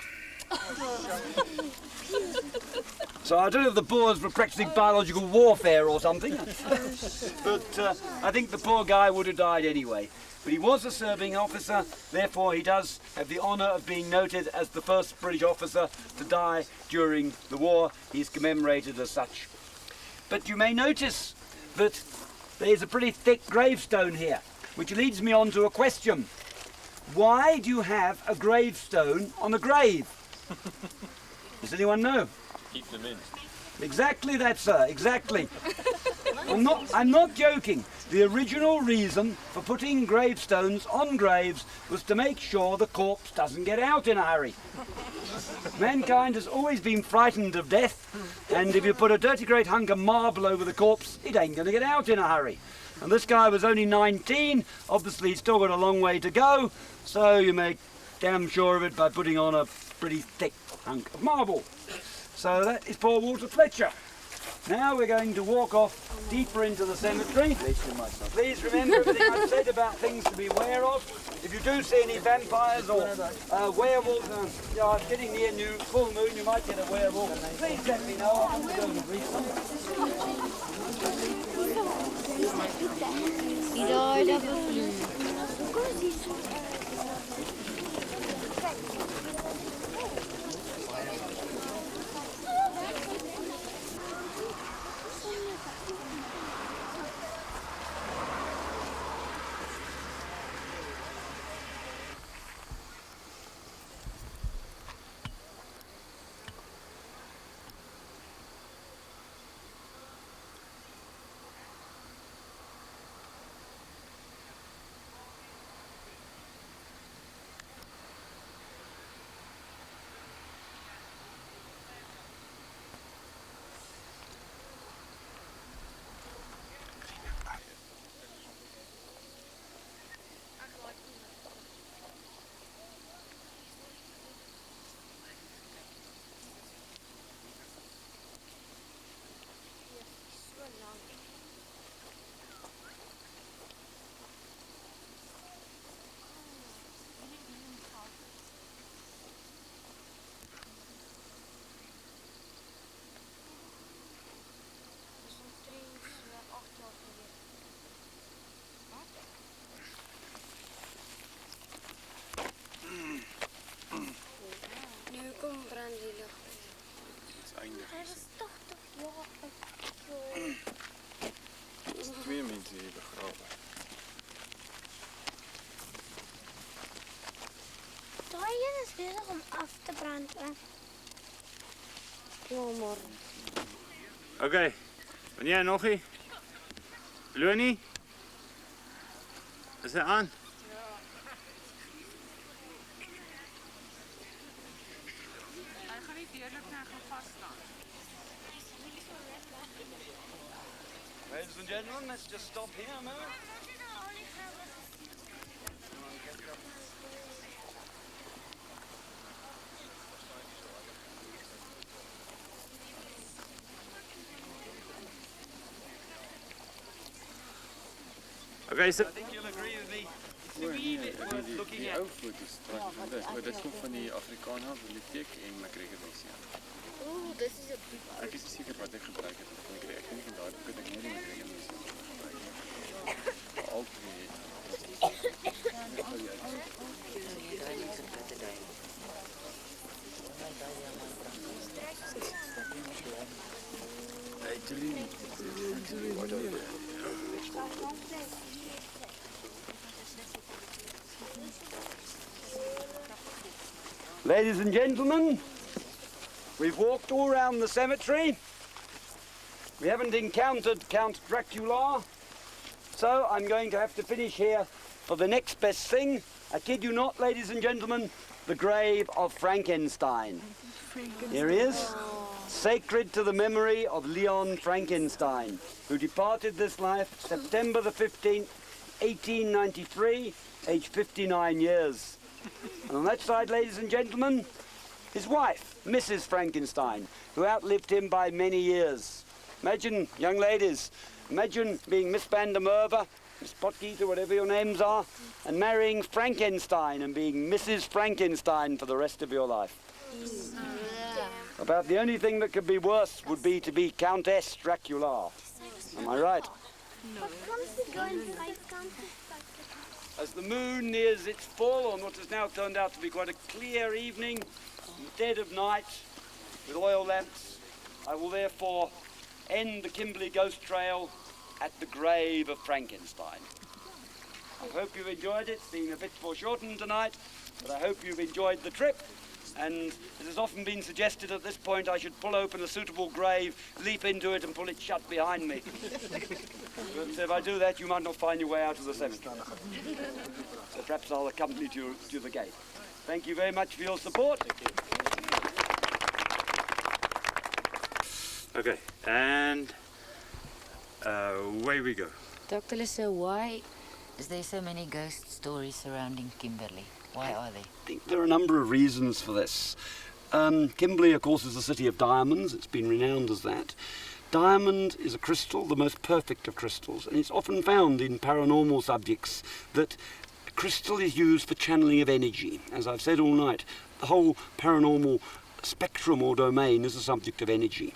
So I don't know if the Boers were practicing biological warfare or something, but I think the poor guy would have died anyway. But he was a serving officer, therefore he does have the honour of being noted as the first British officer to die during the war. He's commemorated as such. But you may notice that there's a pretty thick gravestone here, which leads me on to a question. Why do you have a gravestone on a grave? Does anyone know? Keep them in. Exactly that, sir, exactly. I'm not joking. The original reason for putting gravestones on graves was to make sure the corpse doesn't get out in a hurry. Mankind has always been frightened of death, and if you put a dirty great hunk of marble over the corpse, it ain't going to get out in a hurry. And this guy was only 19, obviously he's still got a long way to go, so you make damn sure of it by putting on a pretty thick hunk of marble. So that is poor Walter Fletcher. Now we're going to walk off deeper into the cemetery. Please remember everything I've said about things to beware of. If you do see any vampires or werewolves, it's getting near full moon, you might get a werewolf. Please let me know. I want to go and read Twee mensen hier begraven. Daai een is bezig om af te branden. Jammer. Oké, wanneer nog ie? Lonie? Is hij aan? Hij gaat niet eerlijk naar gaan vaststaan. Ladies and gentlemen, let's just stop here a moment. Okay, so I think you'll agree with me. It's a wee bit worth looking Die at. ou foto's praat van dit. Maar dit komt van die Afrikaner biblioteek en Mekaar museum. Oeh, dit is 'n boek. Ek is seker wat ek gebruik het van Mekaar. Ek dink daai boek het ek net die Mekaar museum gebruik. Al die Ladies and gentlemen, we've walked all around the cemetery. We haven't encountered Count Dracula, so I'm going to have to finish here for the next best thing. I kid you not, ladies and gentlemen, the grave of Frankenstein. Here he is, sacred to the memory of Leon Frankenstein, who departed this life September the 15th, 1893, aged 59 years. And on that side, ladies and gentlemen, his wife, Mrs. Frankenstein, who outlived him by many years. Imagine, young ladies, imagine being Miss van der Merwe Miss Potgieter, whatever your names are, and marrying Frankenstein and being Mrs. Frankenstein for the rest of your life. About the only thing that could be worse would be to be Countess Dracula. Am I right? No. As the moon nears its full on what has now turned out to be quite a clear evening, in the dead of night, with oil lamps, I will therefore end the Kimberley Ghost Trail at the grave of Frankenstein. I hope you've enjoyed it. It's been a bit foreshortened tonight, but I hope you've enjoyed the trip. And it has often been suggested at this point I should pull open a suitable grave, leap into it and pull it shut behind me. But if I do that, you might not find your way out of the cemetery. So perhaps I'll accompany you to the gate. Thank you very much for your support. Okay, and away we go. Dr. Lissa, why is there so many ghost stories surrounding Kimberley? Why are they? I think there are a number of reasons for this. Kimberley, of course, is a city of diamonds. It's been renowned as that. Diamond is a crystal, the most perfect of crystals, and it's often found in paranormal subjects that crystal is used for channeling of energy. As I've said all night, the whole paranormal spectrum or domain is a subject of energy.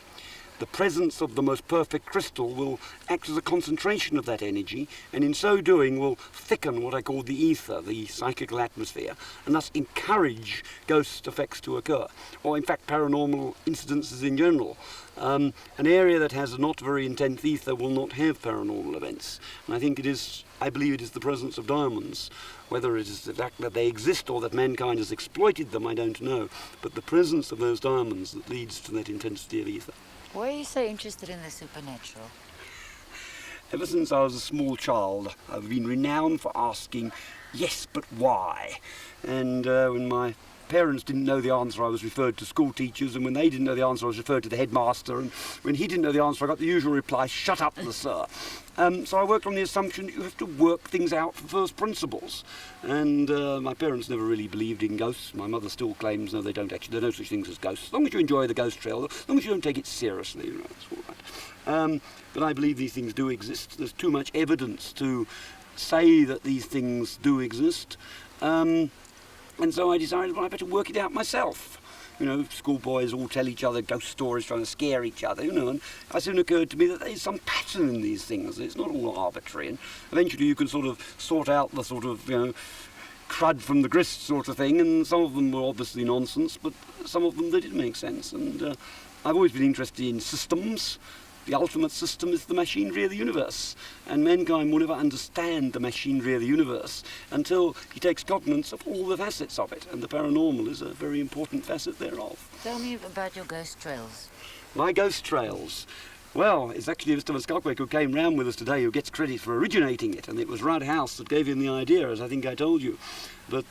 The presence of the most perfect crystal will act as a concentration of that energy, and in so doing will thicken what I call the ether, the psychical atmosphere, and thus encourage ghost effects to occur, or in fact paranormal incidences in general. An area that has a not very intense ether will not have paranormal events, and I believe it is the presence of diamonds. Whether it is the fact that they exist or that mankind has exploited them, I don't know, but the presence of those diamonds that leads to that intensity of ether. Why are you so interested in the supernatural? Ever since I was a small child, I've been renowned for asking, yes, but why? And when my parents didn't know the answer, I was referred to school teachers, and when they didn't know the answer, I was referred to the headmaster, and when he didn't know the answer, I got the usual reply, shut up, sir. So I worked on the assumption that you have to work things out from first principles. And my parents never really believed in ghosts. My mother still claims, no, they don't actually, there are no such things as ghosts. As long as you enjoy the ghost trail, as long as you don't take it seriously, you know, it's all right. But I believe these things do exist. There's too much evidence to say that these things do exist. And so I decided, well, I better work it out myself. You know, schoolboys all tell each other ghost stories trying to scare each other, you know, and it soon occurred to me that there's some pattern in these things. It's not all arbitrary, and eventually you can sort of sort out the sort of, you know, crud from the grist sort of thing, and some of them were obviously nonsense, but some of them, they did make sense. And I've always been interested in systems. The ultimate system is the machinery of the universe, and mankind will never understand the machinery of the universe until he takes cognizance of all the facets of it, and the paranormal is a very important facet thereof. Tell me about your ghost trails. My ghost trails? Well, it's actually Mr. Van Skalkwyk who came round with us today who gets credit for originating it, and it was Rudd House that gave him the idea, as I think I told you. But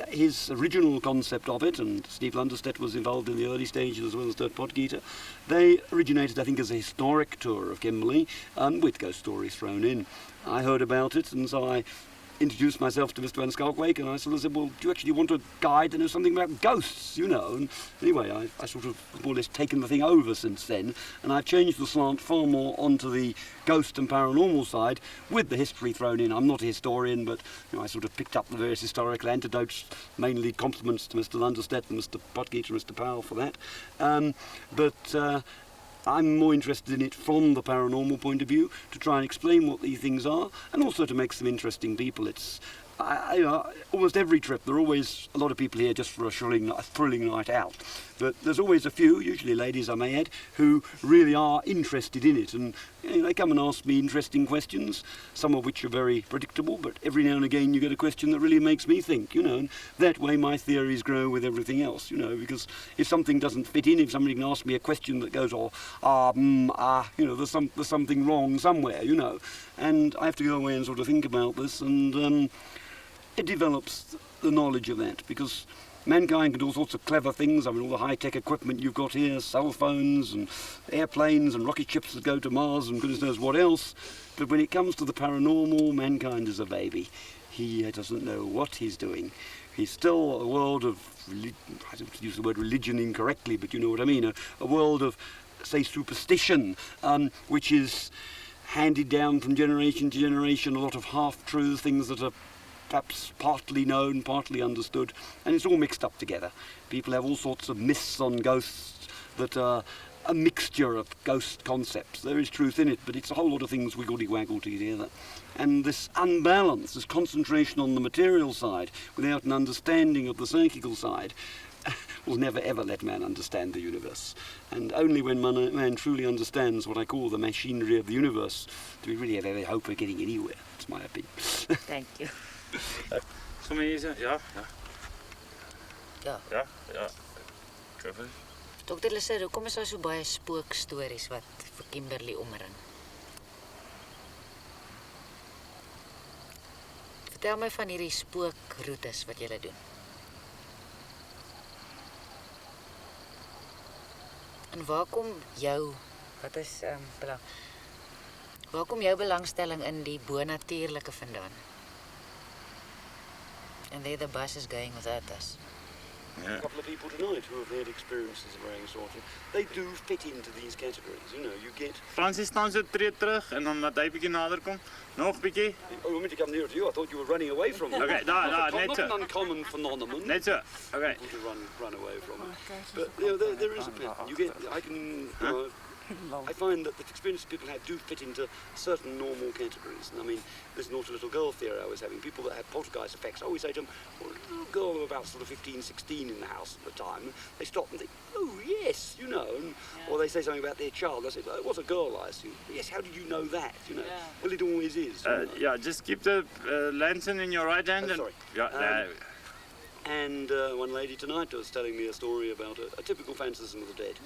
his original concept of it, and Steve Lunderstedt was involved in the early stages as well as Dirk Potgieter, they originated, I think, as a historic tour of Kimberley, with ghost stories thrown in. I heard about it, and so I introduced myself to Mr. Van Skalkwyk, and I sort of said, well, do you actually want a guide that knows something about ghosts, you know? And anyway, I sort of more or less taken the thing over since then, and I've changed the slant far more onto the ghost and paranormal side, with the history thrown in. I'm not a historian, but you know, I sort of picked up the various historical anecdotes, mainly compliments to Mr. Lunderstedt and Mr. Potgieter and Mr. Powell for that. I'm more interested in it from the paranormal point of view, to try and explain what these things are, and also to make some interesting people. It's almost every trip, there are always a lot of people here just for a thrilling night out. But there's always a few, usually ladies I may add, who really are interested in it. And you know, they come and ask me interesting questions, some of which are very predictable, but every now and again you get a question that really makes me think, you know, and that way my theories grow with everything else, you know, because if something doesn't fit in, if somebody can ask me a question that goes, you know, there's something wrong somewhere, you know, and I have to go away and sort of think about this, and it develops the knowledge of that, because mankind can do all sorts of clever things. I mean, all the high-tech equipment you've got here, cell phones and airplanes and rocket ships that go to Mars and goodness knows what else. But when it comes to the paranormal, mankind is a baby. He doesn't know what he's doing. He's still a world of, I don't use the word religion incorrectly, but you know what I mean, a world of, say, superstition, which is handed down from generation to generation, a lot of half-truths, things that are perhaps partly known, partly understood, and it's all mixed up together. People have all sorts of myths on ghosts that are a mixture of ghost concepts. There is truth in it, but it's a whole lot of things wiggledy-waggle together. And this unbalance, this concentration on the material side without an understanding of the psychical side, will never ever let man understand the universe. And only when man truly understands what I call the machinery of the universe do we really have any hope of getting anywhere. That's my opinion. Thank you. Sommige hier, ja. Ja. Ja. Cover. Dr. Lisse, hoekom is daar so baie spookstories wat vir Kimberley omring? Vertel my van hierdie spookroetes wat julle doen. En waar kom jou belangstelling in die bonatuurlike vandaan? And there the bus is going without us. A couple of people tonight who have had experiences of varying sort. They do fit into these categories. You know, you get. Francis staan so tree terug en dan laat hy bietjie nader kom. Nog bietjie. Oh, you want me to come nearer to you? I thought you were running away from me. Okay, daar, net not so. an uncommon phenomenon. Net so. Okay. People to run away from it. But you know, there is a pattern. You get. I find that the experiences people have do fit into certain normal categories. And I mean, this naughty little girl theory I was having, people that had poltergeist effects, I always say to them, well, a little girl of about sort of 15, 16 in the house at the time, they stop and think, oh yes, you know, and, or they say something about their child, they say, well, it was a girl, I assume. Yes, how did you know that, you know? Well, it always is. Yeah, just keep the lantern in your right hand. Sorry. Yeah, And one lady tonight was telling me a story about a typical phantasm of the dead.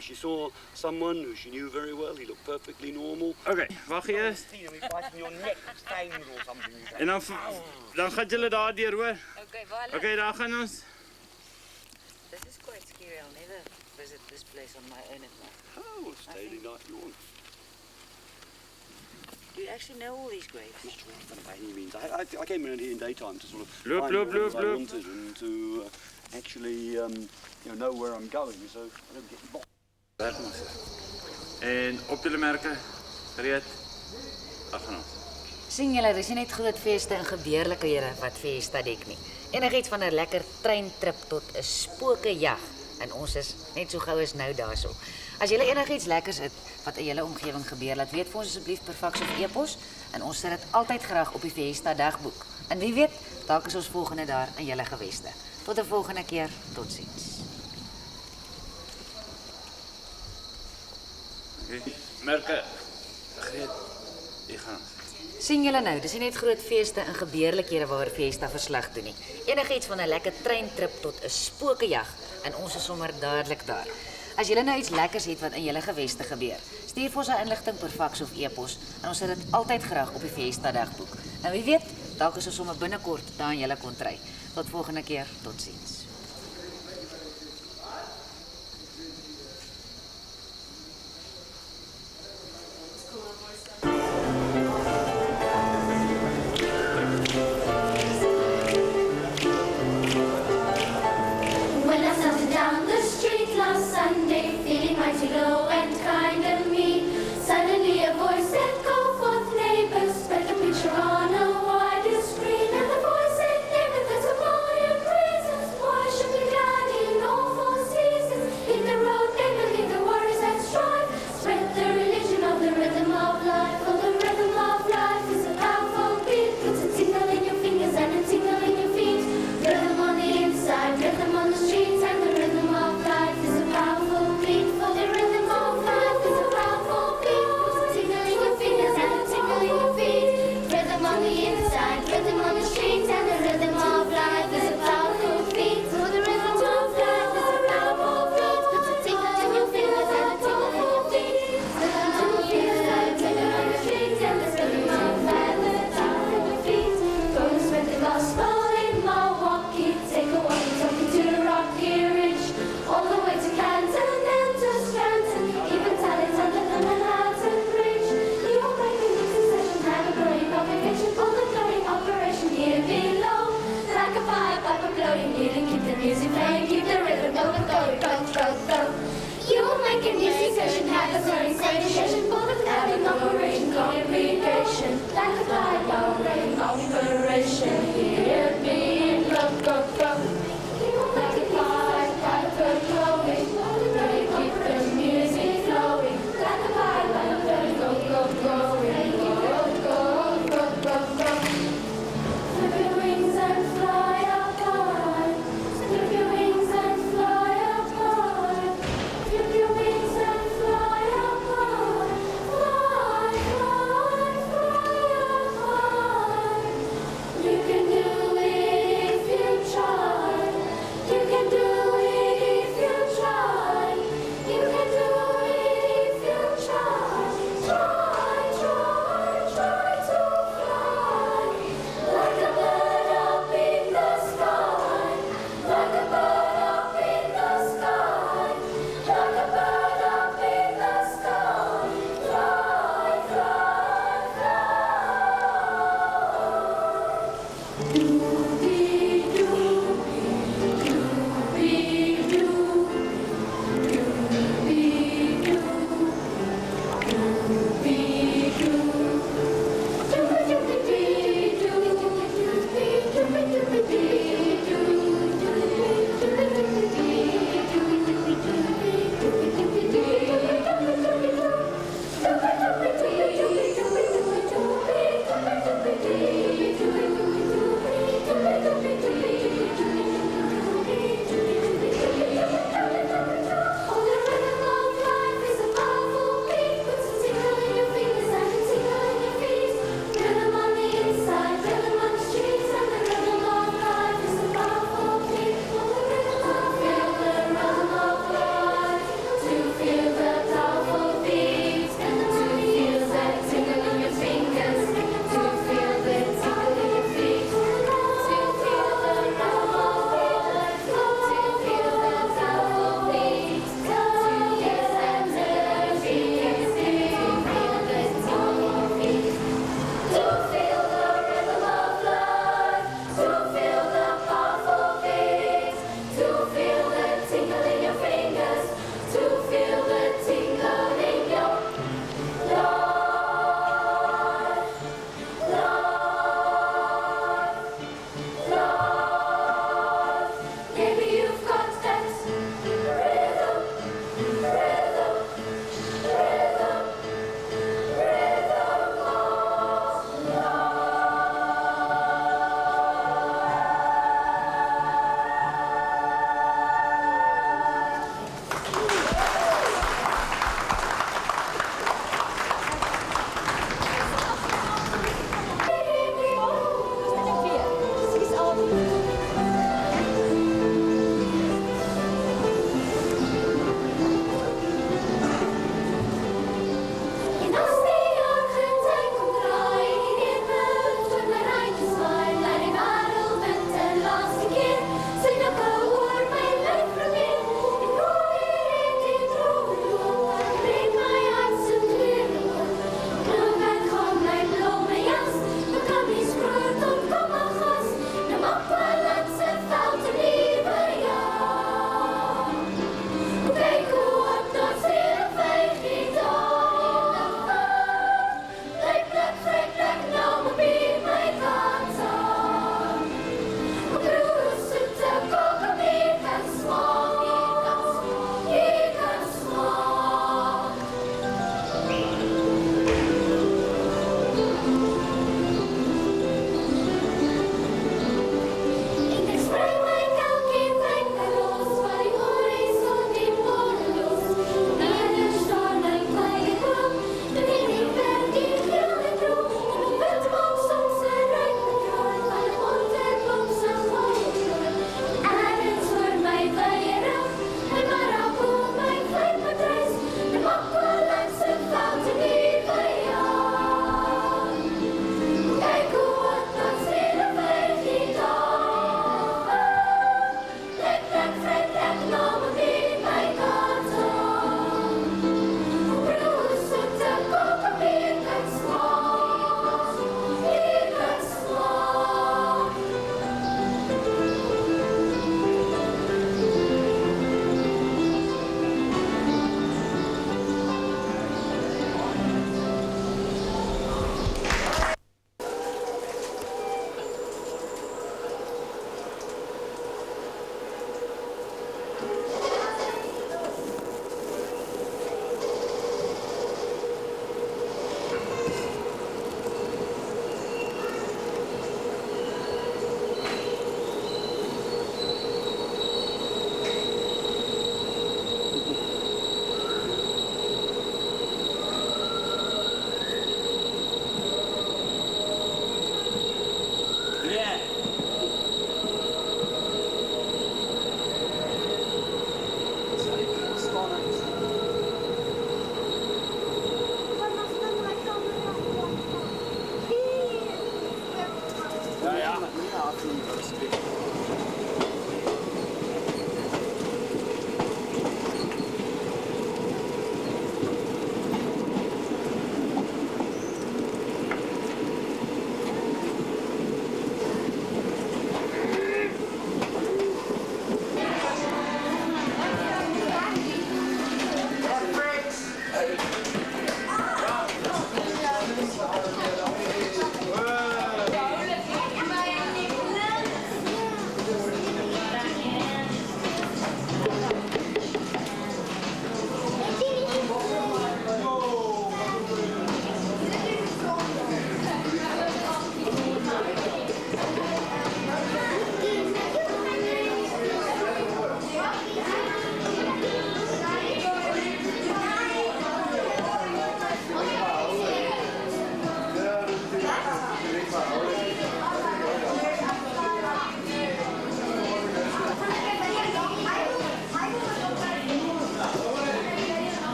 She saw someone who she knew very well. He looked perfectly normal. Okay, wacht eers. En dan gaat jullie daar deur, hoor. Okay, daar gaan ons. This is quite scary. I'll never visit this place on my own at night. Oh, it's daily night lawn. Do you actually know all these graves? Not all by any means. I came around here in daytime to sort of loop, find what I wanted and to actually know where I'm going, so I don't get lost. En op jullie merken, gereed, af van ons. Sien julle, dis nie net groot feeste en gebeurlikhede wat feeste dek nie. Enigiets van 'n lekker treintrip tot 'n spookejag en ons is net so gou as nou daarso. As julle enigiets lekkers het wat in julle omgewing gebeur, laat weet vir ons asseblief per faks of e-pos en ons sit dit altyd graag op die Fiesta dagboek. En wie weet, dalk is ons volgende daar in julle geweste. Tot 'n volgende keer, totsiens. Melker, gereed, hier gaan ons. Sien julle nou, dis nie net groot feeste en gebeurlikhede waar Fiesta verslag doen nie. Enigiets van 'n lekker treintrip tot 'n spookejag en ons is sommer dadelik daar. As julle nou iets lekkers het wat in julle geweste gebeur, stuur vir ons 'n inligting per faks of e-pos en ons sit dit altyd graag op die Fiesta dagboek. En wie weet, dalk is ons sommer binnekort daar in julle kontry. Tot volgende keer, totsiens. Keep the music playing, keep the rhythm going, go, go, go, go. You making music session, have a sensation, full of having operation, communication, like a fly, lowering operation, hear me, go, go, go. Like a fly, like a glowing, ready keep the music flowing, like a fly, go, go, going, go, go, go, go, go. Flip your wings and fly up high, flip your wings and fly up high, flip your wings and fly up high, fly, fly, fly up high. You can do it if you try. You can do it if you try. You can do it if you try. Try, try, try to fly. Like a bird up in the sky. Like a bird up in the sky. Like a bird up in the sky. Fly, fly, fly. Doo-dee-doo.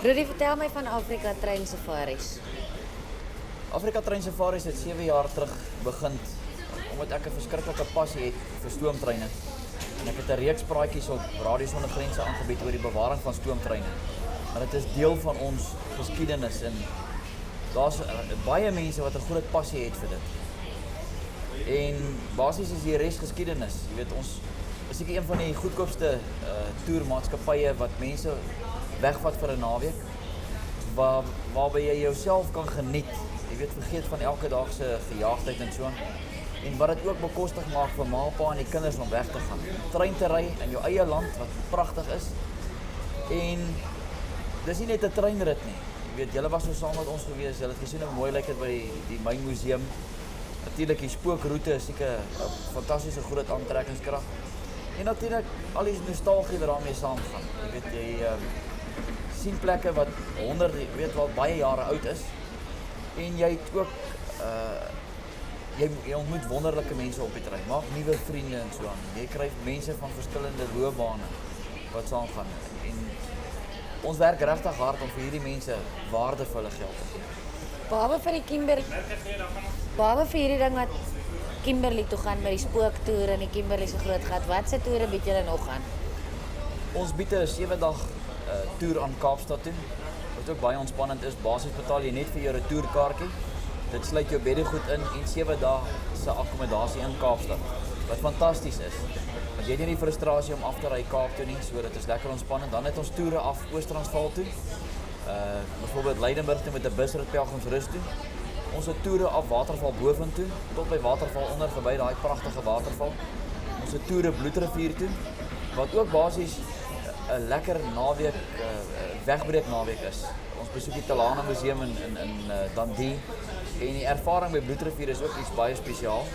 Rudy, vertel my van Afrika Train Safaris. Afrika Train Safaris het 7 jaar terug begin omdat ek 'n verskriklike passie het vir stoomtreine. En ek het 'n reeks praatjies op Radio Sonder Grense aangebied oor die bewaring van stoomtreine. Maar dit is deel van ons geskiedenis en daar's baie mense wat 'n groot passie het vir dit. En basies is die res geskiedenis. Jy weet, ons is seker een van die goedkoopste toermaatskappye wat mense wegvat vir 'n naweek waarby jy jouself kan geniet. Jy weet, vergeet van elke dag se gejaagdheid en so aan. En wat dit ook bekostig maak vir ma, pa en die kinders om weg te gaan. Trein te ry in jou eie land wat pragtig is. En dis nie net 'n treinrit nie. Jy weet, julle was so saam met ons gewees. Julle het gesien hoe mooi lyk dit by die myn museum. Natuurlik die spookroete is seker 'n fantastiese groot aantrekkingskrag. En natuurlik al die nostalgie wat daarmee saamgaan. Jy weet, jy sien plekke wat weet wel baie jare oud is. En jy het ook jy ontmoet wonderlike mense op die trein. Maak nuwe vriende en so aan. Jy kry mense van verskillende loopbane wat saamgaan. En ons werk regtig hard om vir hierdie mense waardevolle geld te gee. Behalwe vir die behalwe vir hierdie ding wat Kimberley toe gaan met die spooktoer en die Kimberley se groot gat, watse toere bied julle nog aan? Ons bied 'n 7-dag toer aan Kaapstad toe. Wat ook baie ontspannend is. Basies betaal jy net vir jou retourkaartjie. Dit sluit jou beddegoed in en 7 dae se akkommodasie in Kaapstad. Wat fantasties is. Want jy het nie die frustrasie om af te ry Kaap toe nie, so dit is lekker ontspannend. Dan het ons toere af Oos-Transvaal toe. Byvoorbeeld Leidenburg toe met 'n busrit Pelgrimsrus toe. Ons het toere af Waterval boventoe tot by Waterval onder verby daai pragtige waterval. Ons het toere Bloedrivier toe wat ook basies 'n lekker naweek wegbreek naweek is. Ons besoek die Talana Museum in Dundee en die ervaring by Bloedrivier is ook iets baie spesiaal.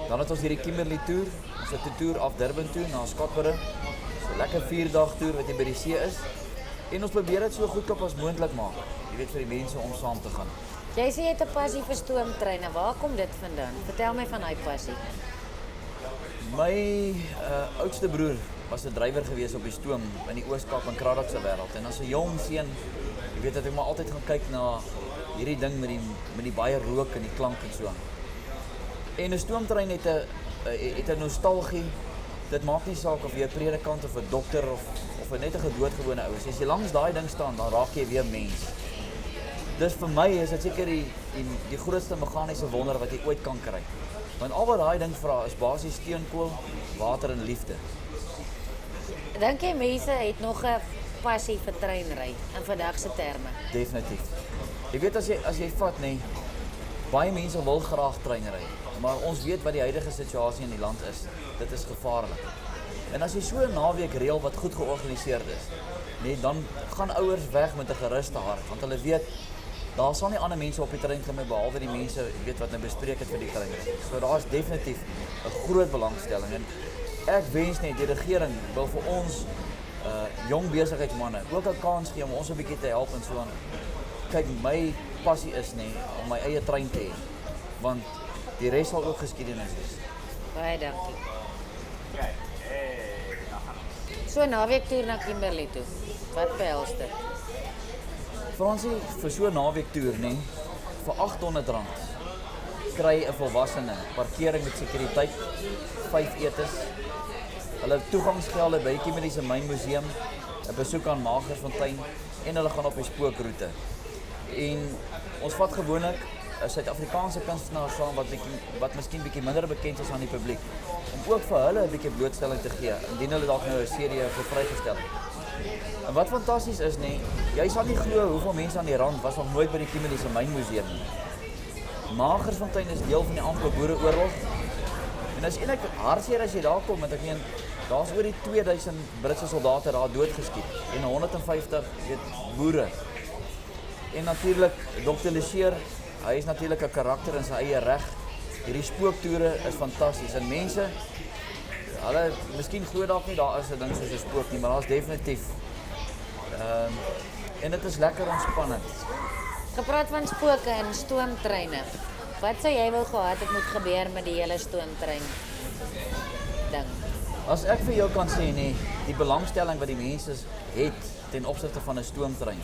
Dan het ons hierdie Kimberley toer. Ons het 'n toer af Durban toe na Skatbere. So 'n lekker 4-dag toer wat jy by die see is. En ons probeer dit so goedkoop as moontlik maak. Jy weet, vir die mense om saam te gaan. Jy sê jy het 'n passie vir stoomtreine. Waar kom dit vandaan? Vertel my van daai passie. My oudste broer was 'n drywer gewees op die stoom in die Oos-Kaap en Kraddock se wêreld. En as 'n jong seun, jy weet dat ek maar altyd gaan kyk na hierdie ding met die baie rook en die klank en so aan. En 'n stoomtrein het 'n nostalgie. Dit maak nie saak of jy 'n predikant of 'n dokter of net 'n doodgewone ou is. As jy langs daai ding staan, dan raak jy weer mens. Dus vir my is dit seker die grootste meganiese wonder wat jy ooit kan kry. Want al wat daai ding vra is basies steenkool, water en liefde. Dink jy mense het nog 'n passie vir treinry in vandag se terme? Definitief. Jy weet as jy vat nee, baie mense wil graag treinry, maar ons weet wat die huidige situasie in die land is. Dit is gevaarlik. En as jy so 'n naweek reël wat goed georganiseerd is, nee, dan gaan ouers weg met 'n geruste hart, want hulle weet daar sal nie ander mense op die trein kom behalwe die mense, jy weet wat nou bespreek het vir die trein. So daar is definitief 'n groot belangstelling en ek wens net die regering wil vir ons jong besigheidsmanne ook 'n kans gee om ons 'n bietjie te help en so aan. Kyk, my passie is nie om my eie trein te hê, want die res sal ook geskiedenis wees. Baie dankie. So 'n naweek toer na Kimberley toe. Wat behels dit? Fransie, vir so 'n naweek toer, nee, vir R800 kry 'n volwassene parkering met sekuriteit, 5 etes, hulle toegangsgelde by Kimberley se mynmuseum, 'n besoek aan Magersfontein en hulle gaan op die spookroete. En ons vat gewoonlik 'n Suid-Afrikaanse kunstenaar saam wat miskien bietjie minder bekend is aan die publiek, om ook vir hulle 'n bietjie blootstelling te gee, indien hulle dalk nou 'n serie vir vrygestel het. En wat fantasties is nie, jy sal nie glo hoeveel mense aan die rand was nog nooit by die Kimberley se mynmuseum nie. Magersfontein is deel van die Boere Oorlog. En as eintlik hartseer as jy daar kom, want ek meen, daar's oor die 2000 Britse soldate daar doodgeskiet en 150 boere. En natuurlik Dr. Leseer, hy is natuurlik 'n karakter in sy eie reg. Hierdie spooktoere is fantasties en mense, hulle miskien glo dalk nie daar is 'n ding soos 'n spook nie, maar daar's definitief. En dit is lekker ontspannend. Gepraat van spooke en stoomtreine. Wat sou jy wou gehad het moet gebeur met die hele stoomtrein ding? As ek vir jou kan sê nee, die belangstelling wat die mense het ten opsigte van 'n stoomtrein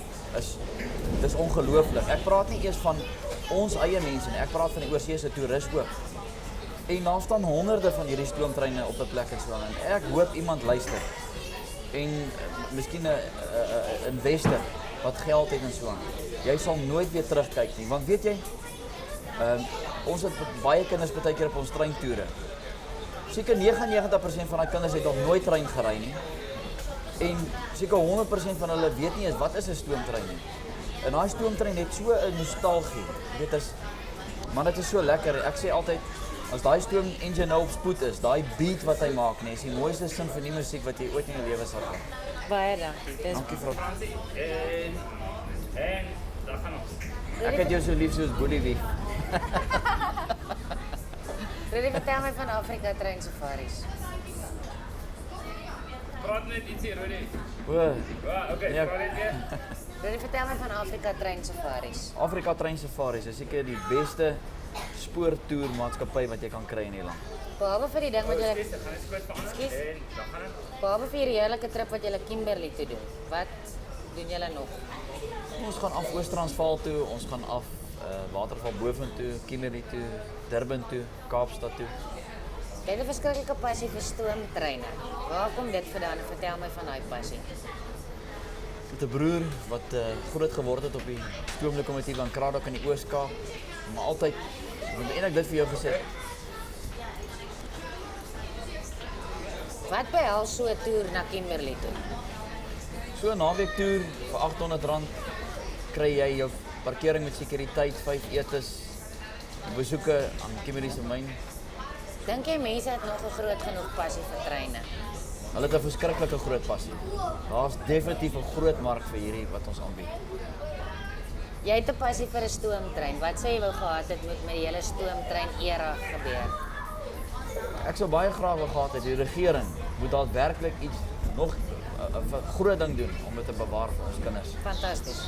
dis ongelooflik. Ek praat nie eers van ons eie mense nie, ek praat van die oorsese toeriste ook. En daar staan honderde van hierdie stoomtreine op 'n plek en so aan. En ek hoop iemand luister. En miskien 'n investor wat geld het en so aan. Jy sal nooit weer terugkyk nie, want weet jy, ons het baie kinders baie keer op ons treintoere. Seker 99% van daai kinders het nog nooit trein gery nie. En seker 100% van hulle weet nie eens wat is 'n stoomtrein nie. En daai stoomtrein het so 'n nostalgie. Jy weet, man, dit is so lekker. Ek sê altyd, as daai stoom engine nou op spoed is, daai beat wat hy maak, nee, is die mooiste simfonie musiek wat jy ooit in jou lewe sal hoor. Baie dankie. Dankie vrou. En daar gaan ons. Ek het jou so lief soos Boelie lief. Rudy, vertel my van Afrika trein safaris. Praat net ietsie, Rudy. Okay, ja. praat net weer. Rudy, vertel my van Afrika trein safaris. Afrika trein safaris is seker die beste spoortoer maatskappy wat jy kan kry in die land. Behalwe vir die ding wat jy Ekskuus. En dan gaan dit. Behalwe vir die heerlike trip wat jy Kimberley toe doen. Wat doen julle nog? Ons gaan af Oos-Transvaal toe, ons gaan af Waterval Boventoe, Kimberley toe, Durban toe, Kaapstad toe. Jy het 'n verskriklike passie vir stoomtreine. Waar kom dit vandaan? Vertel my van daai passie. Met 'n broer wat groot geword het op die stoomlokomotief aan Kraadok in die Oos-Kaap, maar altyd en ek dit vir jou gesê. Wat behels so 'n toer na Kimberley toe? So 'n naweek toer vir R800 kry jy jou parkering met sekuriteit, 5 etes, besoeke aan Kimberley se myn. Dink jy mense het nog 'n groot genoeg passie vir treine? Hulle het 'n verskriklike groot passie. Daar's definitief 'n groot mark vir hierdie wat ons aanbied. Jy het 'n passie vir 'n stoomtrein. Wat sê jy wou gehad het met die hele stoomtrein era gebeur? Ek sou baie graag wou gehad het die regering moet daadwerklik iets nog 'n groot ding doen om dit te bewaar vir ons kinders. Fantasties.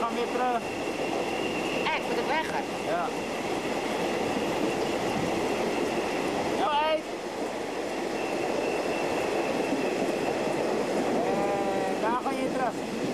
Gaan weer terug. Echt, moet ik weggaan? Ja. Ja. En daar ga je terug.